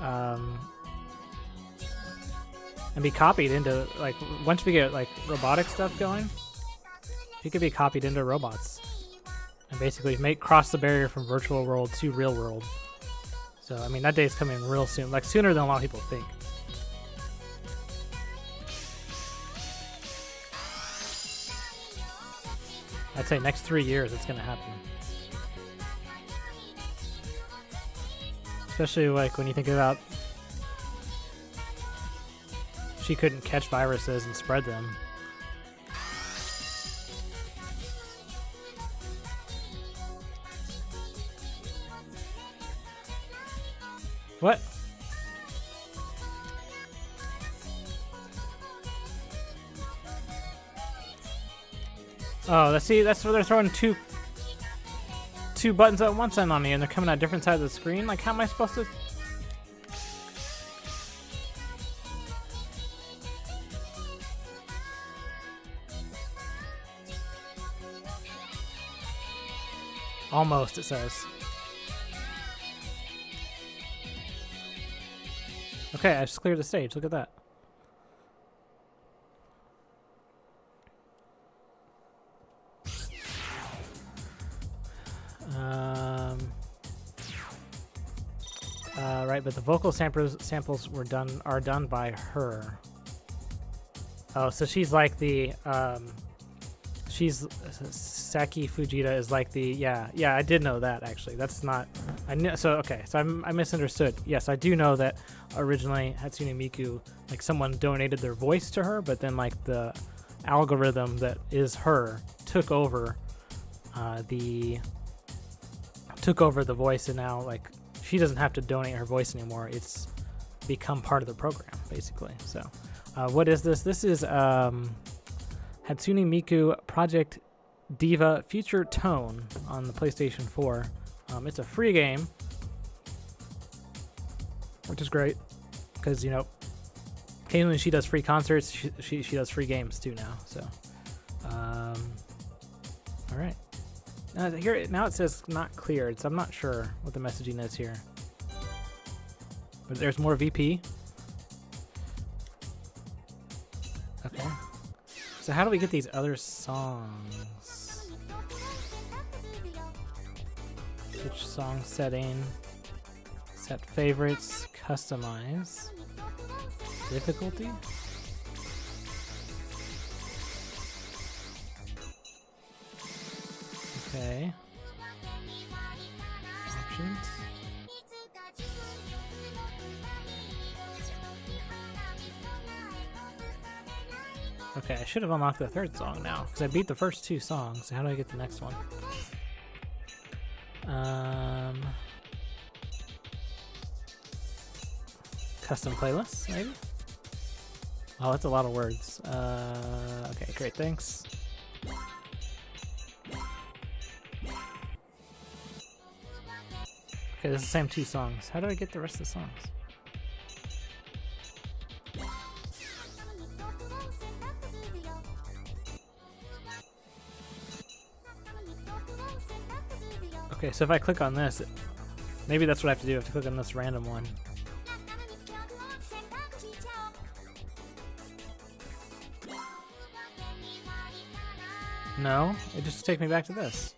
And be copied into, like, once we get like robotic stuff going, she could be copied into robots and basically cross the barrier from virtual world to real world. So I mean that day is coming real soon, like sooner than a lot of people think. I'd say next 3 years it's gonna happen. Especially like when you think about she couldn't catch viruses and spread them. What? Oh, that's where they're throwing two buttons at once on me, and they're coming out different sides of the screen. Like, how am I supposed to? Almost, it says. Okay, I just cleared the stage. Look at that. Right, but the vocal samples are done by her. Oh, so she's like the she's Saki Fujita is like the yeah, I did know that actually. That's not I knew so okay, so I misunderstood. Yes, I do know that originally Hatsune Miku, like someone donated their voice to her, but then like the algorithm that is her took over the voice, and now like she doesn't have to donate her voice anymore. It's become part of the program basically. So what is this? This is Hatsune Miku Project Diva Future Tone on the PlayStation 4. It's a free game, which is great because, you know, occasionally she does free concerts. She does free games too now. So, all right. Here now it says not cleared, so I'm not sure what the messaging is here. But there's more VP. Okay. So how do we get these other songs? Switch song setting. Set favorites. Customize. Difficulty? Okay. Options. Okay, I should have unlocked the third song now, because I beat the first two songs. How do I get the next one? Custom playlists, maybe? Oh, that's a lot of words. Okay, great, thanks. Okay, this is the same two songs. How do I get the rest of the songs? Okay, so if I click on this, maybe that's what I have to do. I have to click on this random one. No, it just takes me back to this.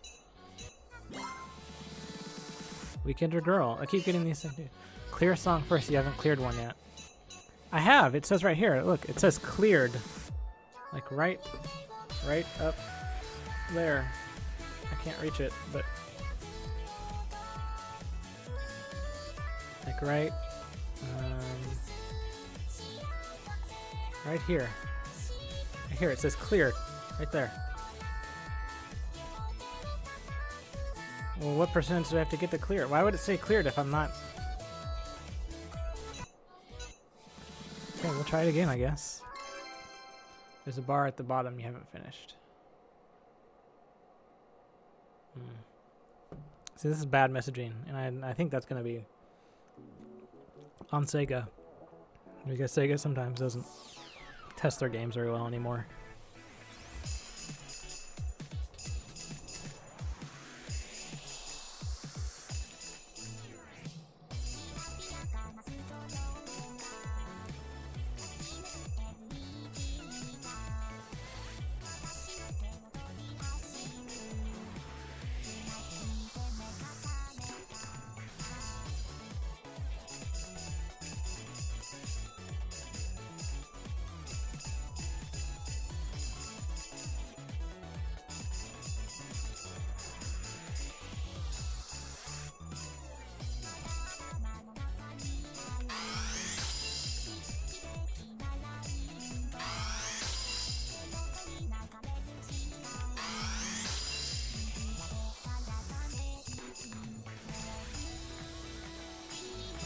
Weekender Girl. I keep getting these things. Clear a song first. You haven't cleared one yet. I have. It says right here. Look, it says cleared. Like right up there. I can't reach it, but like right here. Right here. It says cleared. Right there. Well, what percentage do I have to get to clear? Why would it say cleared if I'm not? Okay, we'll try it again, I guess. There's a bar at the bottom you haven't finished. See, this is bad messaging, and I think that's going to be on Sega. Because Sega sometimes doesn't test their games very well anymore.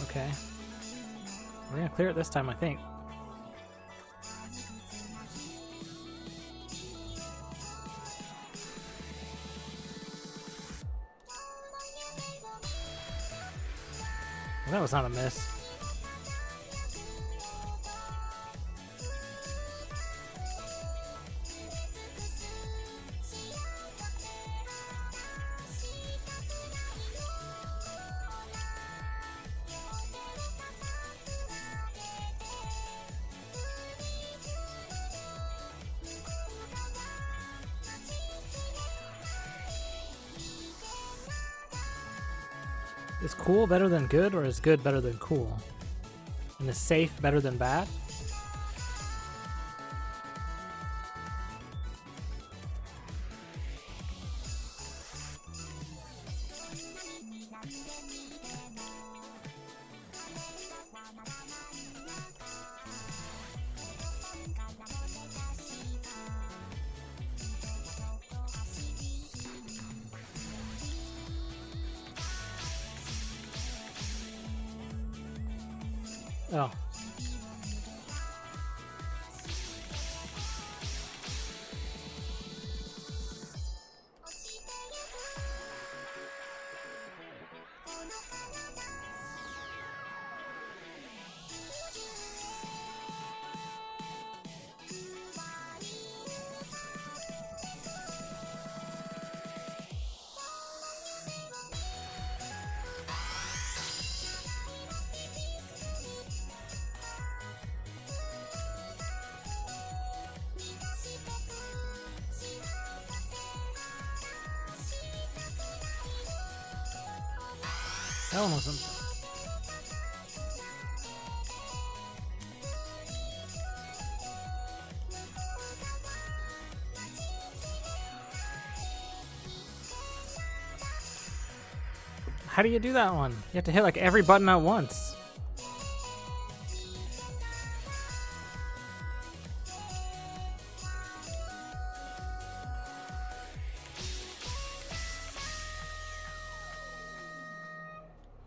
Okay. We're gonna clear it this time, I think. That was not a miss. Is cool better than good, or is good better than cool? And is safe better than bad? Oh. That one wasn't. How do you do that one? You have to hit like every button at once.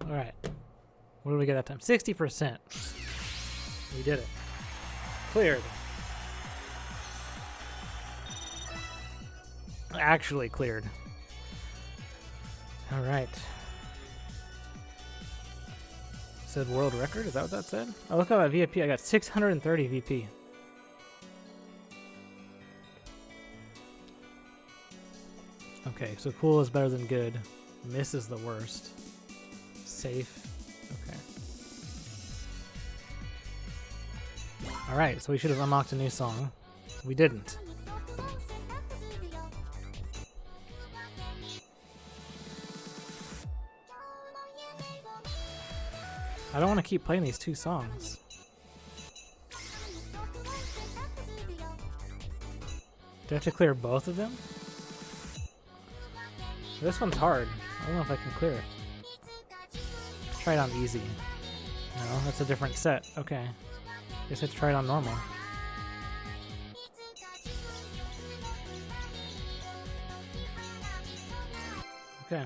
Alright. What did we get that time? 60%. We did it. Cleared. Actually cleared. Alright. Said world record? Is that what that said? Oh, look at that VP. I got 630 VP. Okay, so cool is better than good. Miss is the worst. Safe. Okay. Alright, so we should have unlocked a new song. We didn't. I don't want to keep playing these two songs. Do I have to clear both of them? This one's hard. I don't know if I can clear it. Let's try it on easy. No, that's a different set. Okay. Guess I have to try it on normal. Okay.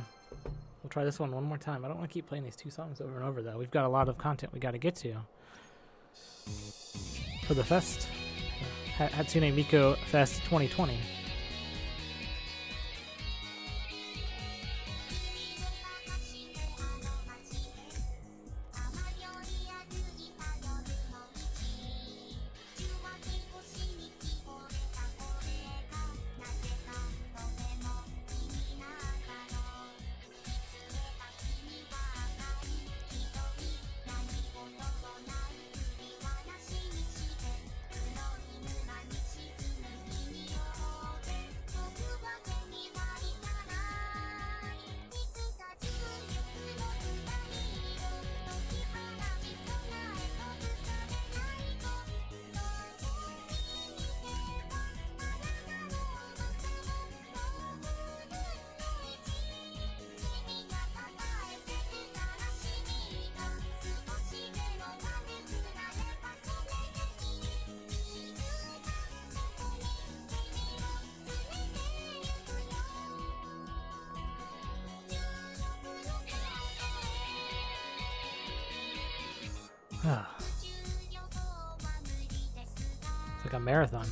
We'll try this one more time. I don't want to keep playing these two songs over and over, though. We've got a lot of content we got to get to for the fest. Hatsune Miku Fest 2020. It's like a marathon.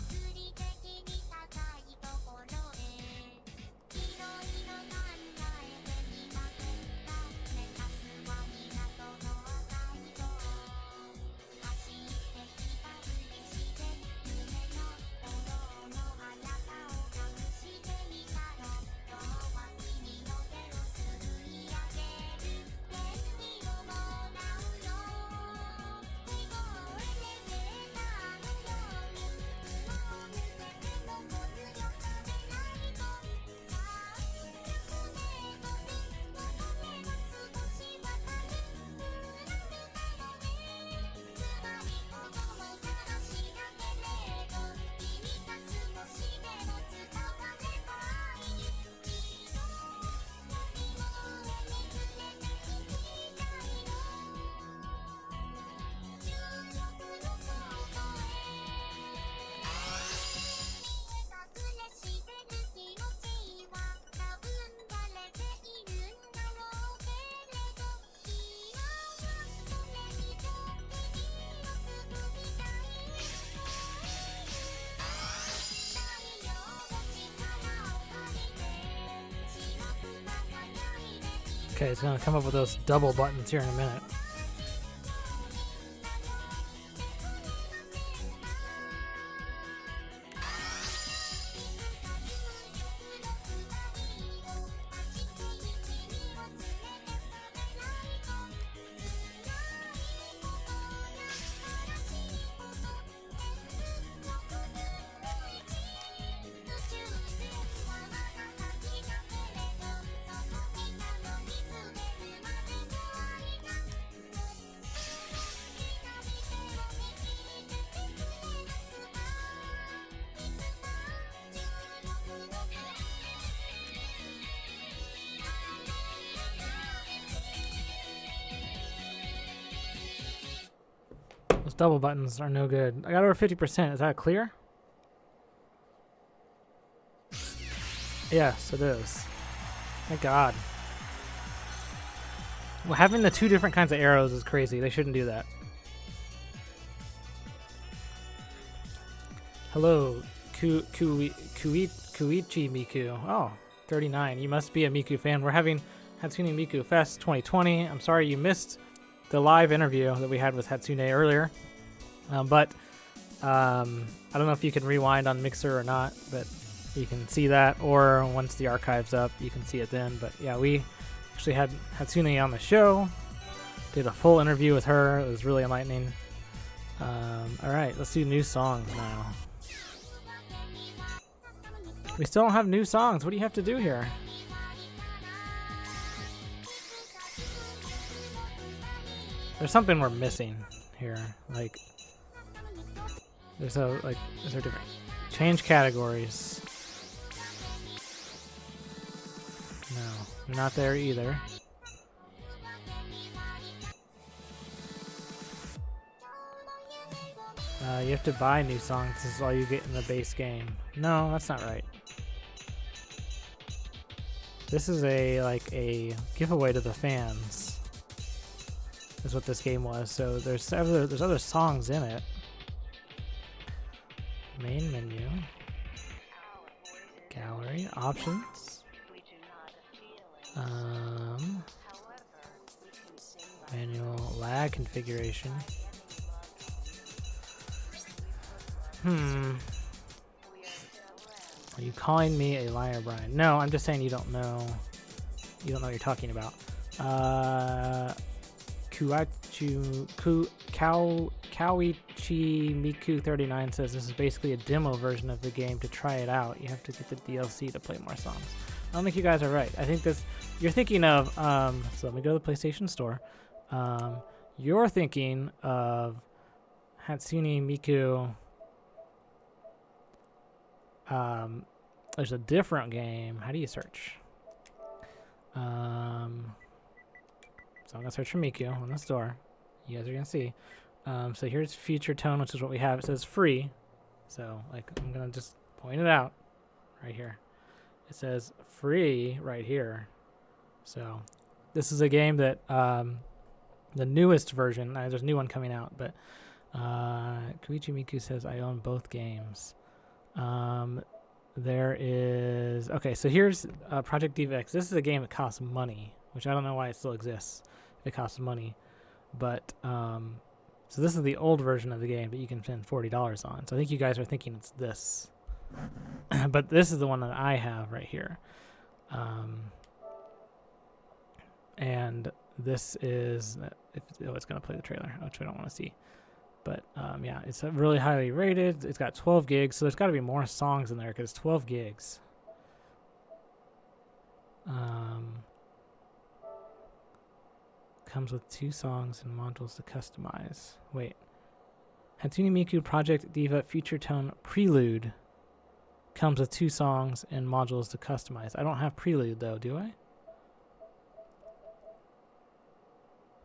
Okay, it's gonna come up with those double buttons here in a minute. Those double buttons are no good. I got over 50%. Is that clear? Yes, it is. Thank God. Well, having the two different kinds of arrows is crazy. They shouldn't do that. Hello, Kuichi Miku. Oh, 39. You must be a Miku fan. We're having Hatsune Miku Fest 2020. I'm sorry you missed the live interview that we had with Hatsune earlier. But I don't know if you can rewind on Mixer or not, but you can see that, or once the archive's up, you can see it then. But yeah, we actually had Hatsune on the show, did a full interview with her. It was really enlightening. All right, let's do new songs now. We still don't have new songs. What do you have to do here? There's something we're missing here. Like, is there different? Change categories. No, you're not there either. You have to buy new songs. This is all you get in the base game. No, that's not right. This is a giveaway to the fans. Is what this game was. So there's other songs in it. Main menu, gallery, options, manual lag configuration. Are you calling me a liar, Brian? No, I'm just saying you don't know. You don't know what you're talking about. Kawichi Miku 39 says this is basically a demo version of the game. To try it out, you have to get the DLC to play more songs. I don't think you guys are right. I think you're thinking of so let me go to the PlayStation Store. You're thinking of Hatsune Miku. There's a different game. How do you search? So I'm gonna search for Miku on the store. You guys are gonna see. So here's Feature Tone, which is what we have. It says free. So like I'm gonna just point it out right here. It says free right here. So this is a game that the newest version. There's a new one coming out, but Koichi Miku says I own both games. There is so here's Project Diva X. This is a game that costs money, which I don't know why it still exists. It costs money, but so this is the old version of the game that you can spend $40 on. So I think you guys are thinking it's this, but this is the one that I have right here, and this is it's gonna play the trailer, which we don't want to see. But yeah, it's really highly rated. It's got 12 gigs, so there's got to be more songs in there because it's 12 gigs. Comes with 2 songs and modules to customize. Wait. Hatsune Miku Project Diva Future Tone Prelude comes with 2 songs and modules to customize. I don't have Prelude though, do I?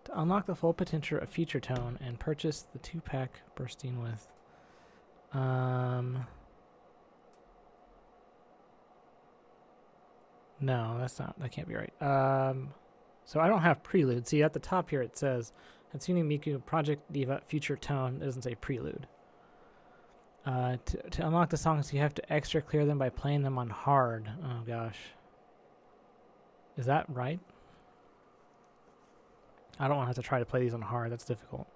To unlock the full potential of Future Tone and purchase the 2-pack bursting with no, that can't be right. So I don't have Prelude. See at the top here it says Hatsune Miku Project Diva Future Tone. It doesn't say Prelude. To unlock the songs you have to extra clear them by playing them on hard. Oh gosh. Is that right? I don't want to have to try to play these on hard. That's difficult.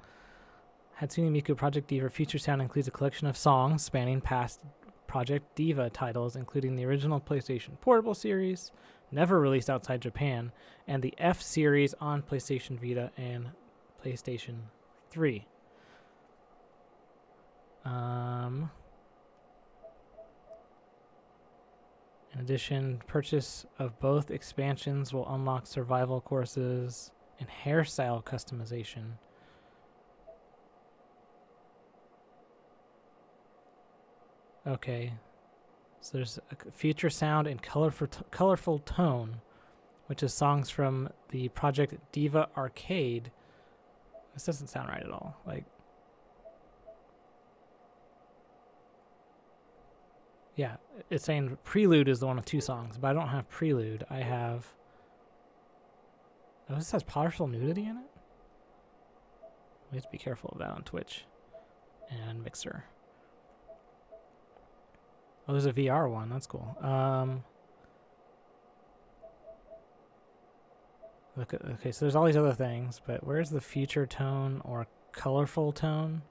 Hatsune Miku Project Diva Future Sound includes a collection of songs spanning past Project Diva titles, including the original PlayStation Portable series, never released outside Japan, and the F series on PlayStation Vita and PlayStation 3. In addition, purchase of both expansions will unlock survival courses and hairstyle customization. Okay, so there's a future sound and colorful tone, which is songs from the Project Diva arcade. This doesn't sound right at all. Like, yeah, it's saying Prelude is the one with 2 songs, but I don't have Prelude. I have... Oh, this has partial nudity in it? We have to be careful of that on Twitch and Mixer. Oh, there's a VR one. That's cool. Okay, so there's all these other things, but where's the future tone or colorful tone?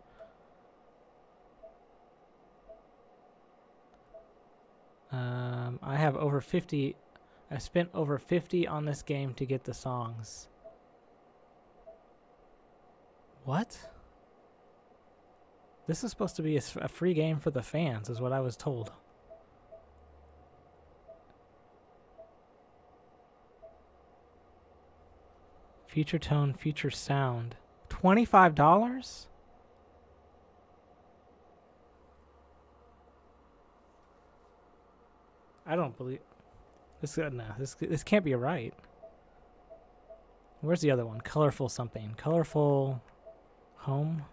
I have over 50. I spent over 50 on this game to get the songs. What? This is supposed to be a free game for the fans, is what I was told. Future tone, future sound. $25? I don't believe this. No, this can't be right. Where's the other one? Colorful something. Colorful home.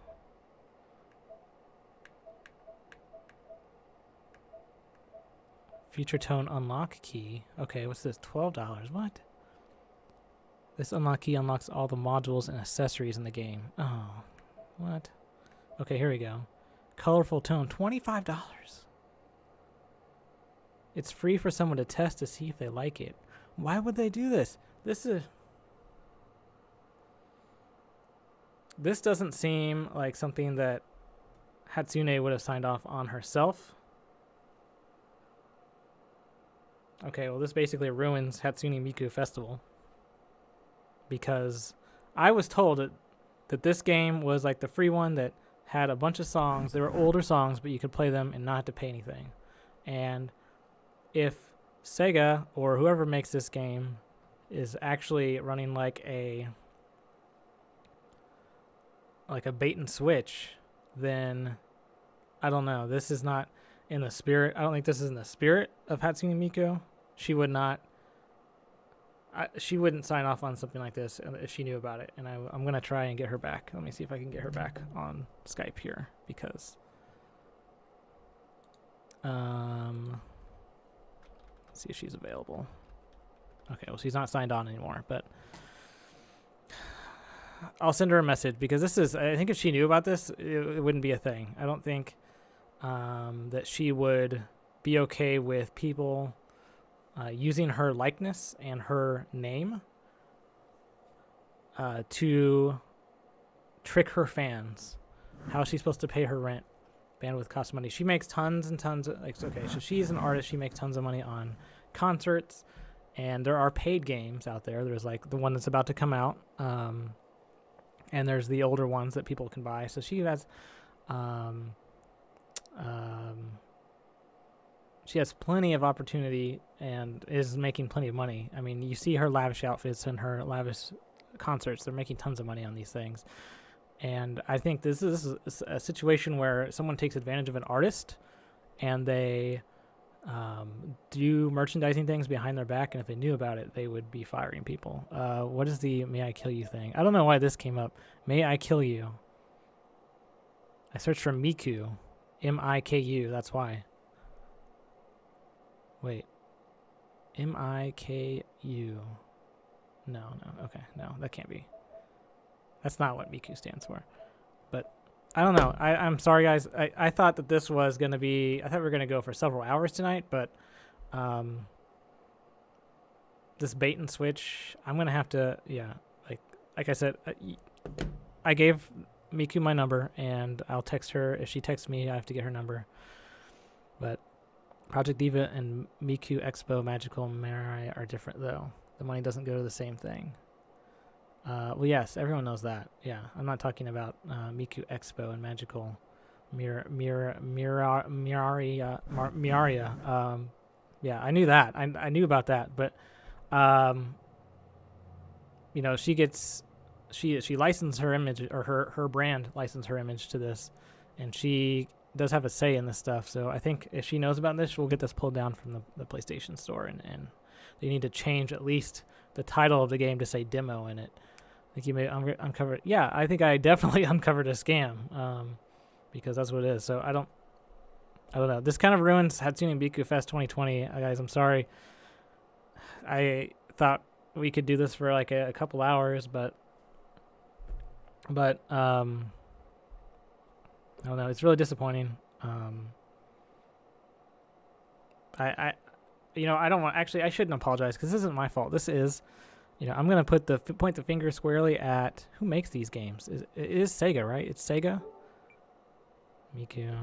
Future tone unlock key. Okay, what's this? $12. What? This unlock key unlocks all the modules and accessories in the game. Oh, what? Okay, here we go. Colorful tone, $25. It's free for someone to test to see if they like it. Why would they do this? This doesn't seem like something that Hatsune would have signed off on herself. Okay, well, this basically ruins Hatsune Miku Festival. Because I was told that this game was like the free one that had a bunch of songs. They were older songs, but you could play them and not have to pay anything. And if Sega or whoever makes this game is actually running like a bait and switch, then I don't know. This is not in the spirit. I don't think this is in the spirit of Hatsune Miku. She would not. She wouldn't sign off on something like this if she knew about it. And I'm gonna try and get her back. Let me see if I can get her back on Skype here because. Let's see if she's available. Okay, well, she's not signed on anymore, but I'll send her a message because this is, I think if she knew about this, it wouldn't be a thing. I don't think that she would be okay with people using her likeness and her name to trick her fans. How is she supposed to pay her rent? Bandwidth costs money. She makes tons and tons of, like, okay, so she's an artist. She makes tons of money on concerts, and there are paid games out there. There's like the one that's about to come out, and there's the older ones that people can buy. So she has, she has plenty of opportunity and is making plenty of money. I mean, you see her lavish outfits and her lavish concerts. They're making tons of money on these things. And I think this is a situation where someone takes advantage of an artist and they do merchandising things behind their back. And if they knew about it, they would be firing people. What is the May I Kill You thing? I don't know why this came up. May I Kill You? I searched for Miku. M-I-K-U. That's why. Wait. M-I-K-U. No. Okay. No, that can't be. That's not what Miku stands for. But I don't know. I'm sorry, guys. I thought that this was going to be... I thought we were going to go for several hours tonight, but this bait and switch, I'm going to have to... Yeah, like, like I said, I gave Miku my number, and I'll text her. If she texts me, I have to get her number. But Project Diva and Miku Expo Magical Mirai are different, though. The money doesn't go to the same thing. Well, yes, everyone knows that. Yeah, I'm not talking about Miku Expo and Magical Miaria. Yeah, I knew that. I knew about that, but you know, she licensed her image, or her brand licensed her image to this, and she does have a say in this stuff. So I think if she knows about this, we'll get this pulled down from the PlayStation Store, and they need to change at least the title of the game to say demo in it. I think you may uncover. Yeah, I think I definitely uncovered a scam, because that's what it is. So I don't know. This kind of ruins Hatsune Miku Fest 2020, guys. I'm sorry. I thought we could do this for like a couple hours, but I don't know. It's really disappointing. I don't want. Actually, I shouldn't apologize because this isn't my fault. This is, I'm gonna point the finger squarely at who makes these games. It is Sega, right? It's Sega. Miku.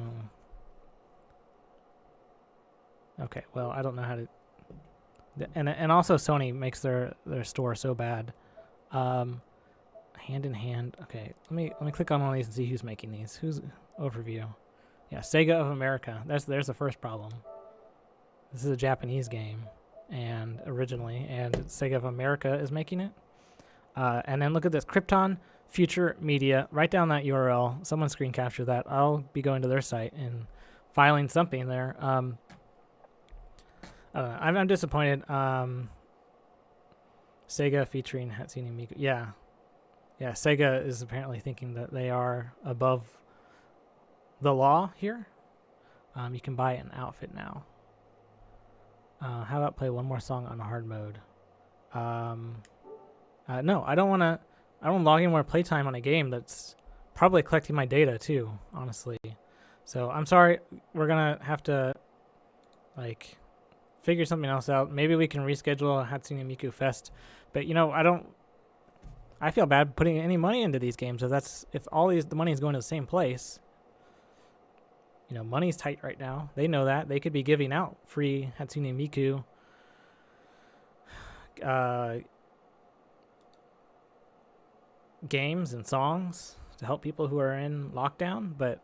Okay. Well, I don't know how to. And also Sony makes their store so bad. Hand in hand. Okay. Let me click on one of these and see who's making these. Who's overview? Yeah, Sega of America. There's the first problem. This is a Japanese game, and Sega of America is making it. And then look at this, Krypton Future Media. Write down that URL. Someone screen capture that. I'll be going to their site and filing something there. I don't know. I'm disappointed. Sega featuring Hatsune Miku. Yeah, Sega is apparently thinking that they are above the law here. You can buy an outfit now. How about play one more song on hard mode? No, I don't want to. I don't log in more playtime on a game that's probably collecting my data too, honestly. So I'm sorry. We're gonna have to figure something else out. Maybe we can reschedule Hatsune Miku Fest. But I feel bad putting any money into these games if the money is going to the same place. Money's tight right now. They know that. They could be giving out free Hatsune Miku games and songs to help people who are in lockdown, but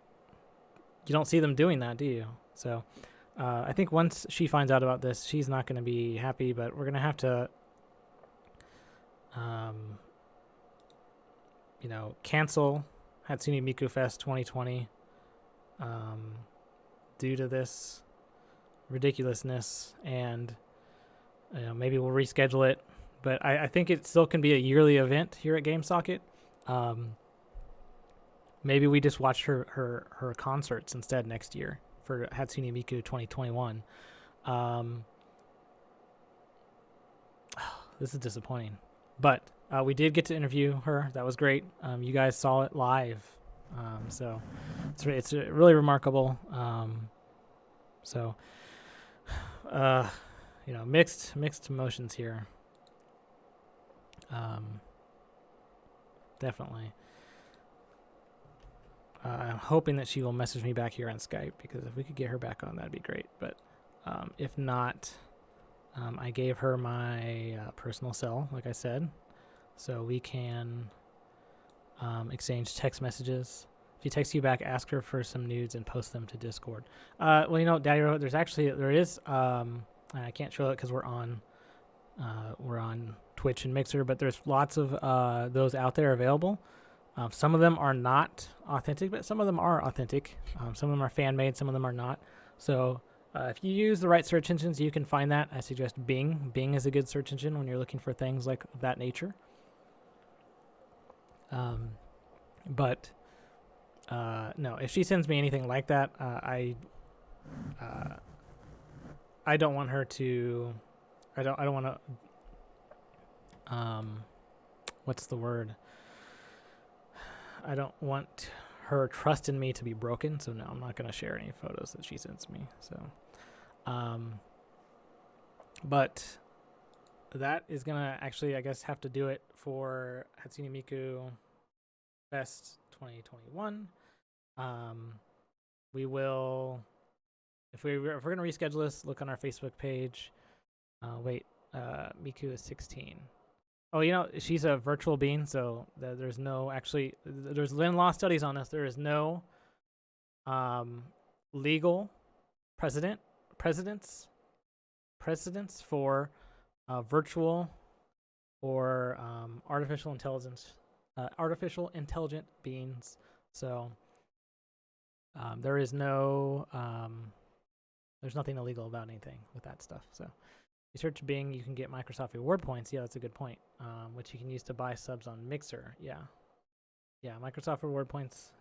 you don't see them doing that, do you? So I think once she finds out about this, she's not going to be happy, but we're going to have to cancel Hatsune Miku Fest 2020 due to this ridiculousness, and maybe we'll reschedule it. But I think it still can be a yearly event here at GameSocket. Maybe we just watch her concerts instead next year for Hatsune Miku 2021. This is disappointing. But we did get to interview her. That was great. You guys saw it live. So it's really remarkable. Mixed emotions here. Definitely. I'm hoping that she will message me back here on Skype, because if we could get her back on, that'd be great. But if not, I gave her my personal cell, like I said, so we can exchange text messages. If she texts you back, ask her for some nudes and post them to Discord. Daddy wrote, there is I can't show it because we're on Twitch and Mixer, but there's lots of those out there available. Some of them are not authentic, but some of them are authentic. Some of them are fan made, some of them are not. So if you use the right search engines, you can find that. I suggest Bing. Bing is a good search engine when you're looking for things like that nature. But no, if she sends me anything like that, I don't want her to. I don't want to. What's the word? I don't want her trust in me to be broken. So no, I'm not going to share any photos that she sends me. So, but that is gonna actually, I guess, have to do it for Hatsune Miku Fest 2021. We will, if we're gonna reschedule this, look on our Facebook page. Miku is 16. Oh, you know, she's a virtual being, so there's no actually. There's been law studies on this. There is no legal precedents for virtual or artificial intelligent beings. So there is no there's nothing illegal about anything with that stuff. So you search Bing, you can get Microsoft reward points. Yeah, that's a good point. Which you can use to buy subs on Mixer. Yeah, Microsoft reward points.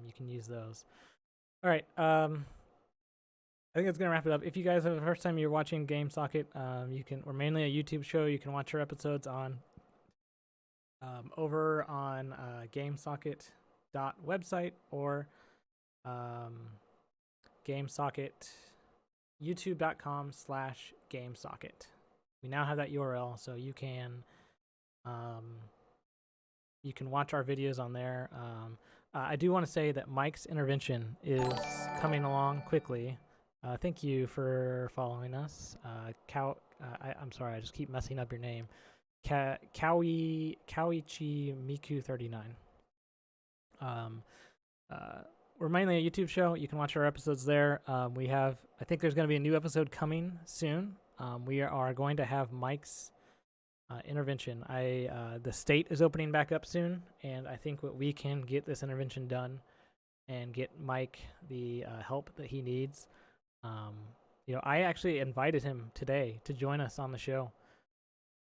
You can use those. All right. I think that's gonna wrap it up. If you guys have the first time you're watching Game Socket, we're mainly a YouTube show. You can watch our episodes on over on GameSocket.website or GameSocket youtube.com/GameSocket. We now have that URL, so you can watch our videos on there. I do want to say that Mike's intervention is coming along quickly. Thank you for following us. I'm sorry, I just keep messing up your name. Kawichi Miku 39. We're mainly a YouTube show. You can watch our episodes there. I think there's going to be a new episode coming soon. We are going to have Mike's intervention. The state is opening back up soon, and I think we can get this intervention done and get Mike the help that he needs. I actually invited him today to join us on the show,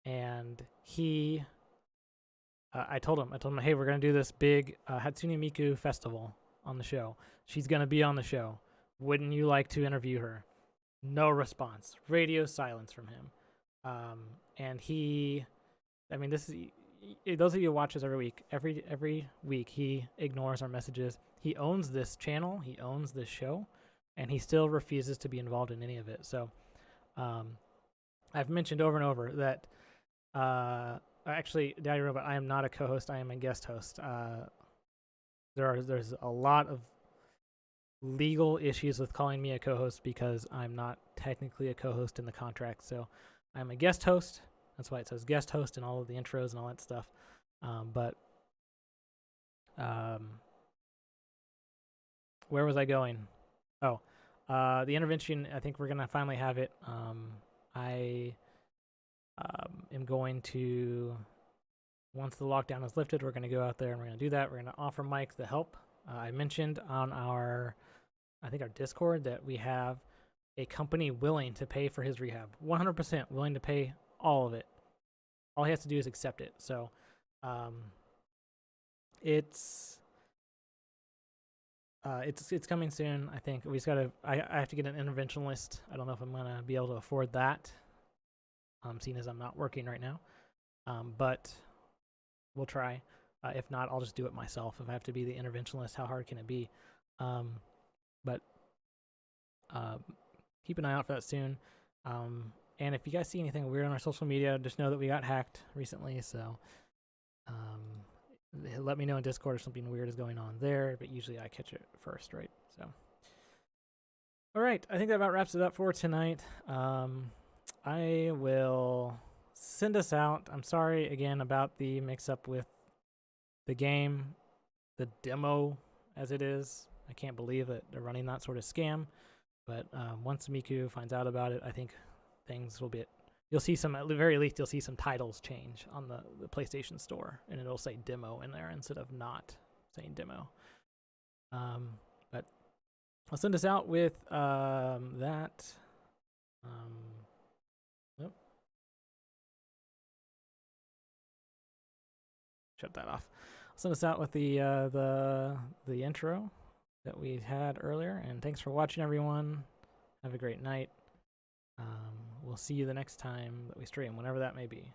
and I told him, hey, we're gonna do this big Hatsune Miku festival on the show. She's gonna be on the show. Wouldn't you like to interview her? No response. Radio silence from him. And this is, those of you who watch us every week, he ignores our messages. He owns this channel. He owns this show. And he still refuses to be involved in any of it. So I've mentioned over and over that actually, Daddy Robot, I am not a co-host. I am a guest host. There's a lot of legal issues with calling me a co-host because I'm not technically a co-host in the contract. So I'm a guest host. That's why it says guest host in all of the intros and all that stuff. Where was I going? Oh, the intervention, I think we're going to finally have it. I am going to, once the lockdown is lifted, we're going to go out there and we're going to do that. We're going to offer Mike the help. I mentioned on our Discord that we have a company willing to pay for his rehab. 100% willing to pay all of it. All he has to do is accept it. So it's coming soon. I think we just I have to get an interventionist. I don't know if I'm going to be able to afford that, seeing as I'm not working right now. But we'll try. If not, I'll just do it myself. If I have to be the interventionist, how hard can it be? Keep an eye out for that soon. And if you guys see anything weird on our social media, just know that we got hacked recently. So let me know in Discord if something weird is going on there. But usually I catch it first, right? So, all right. I think that about wraps it up for tonight. I will send us out. I'm sorry again about the mix-up with the game, the demo as it is. I can't believe that they're running that sort of scam. But once Miku finds out about it, I think things will be. You'll see some, at the very least, you'll see some titles change on the PlayStation Store, and it'll say demo in there instead of not saying demo. But I'll send us out with that. Nope. Shut that off. I'll send us out with the intro that we had earlier, and thanks for watching, everyone. Have a great night. We'll see you the next time that we stream, whenever that may be.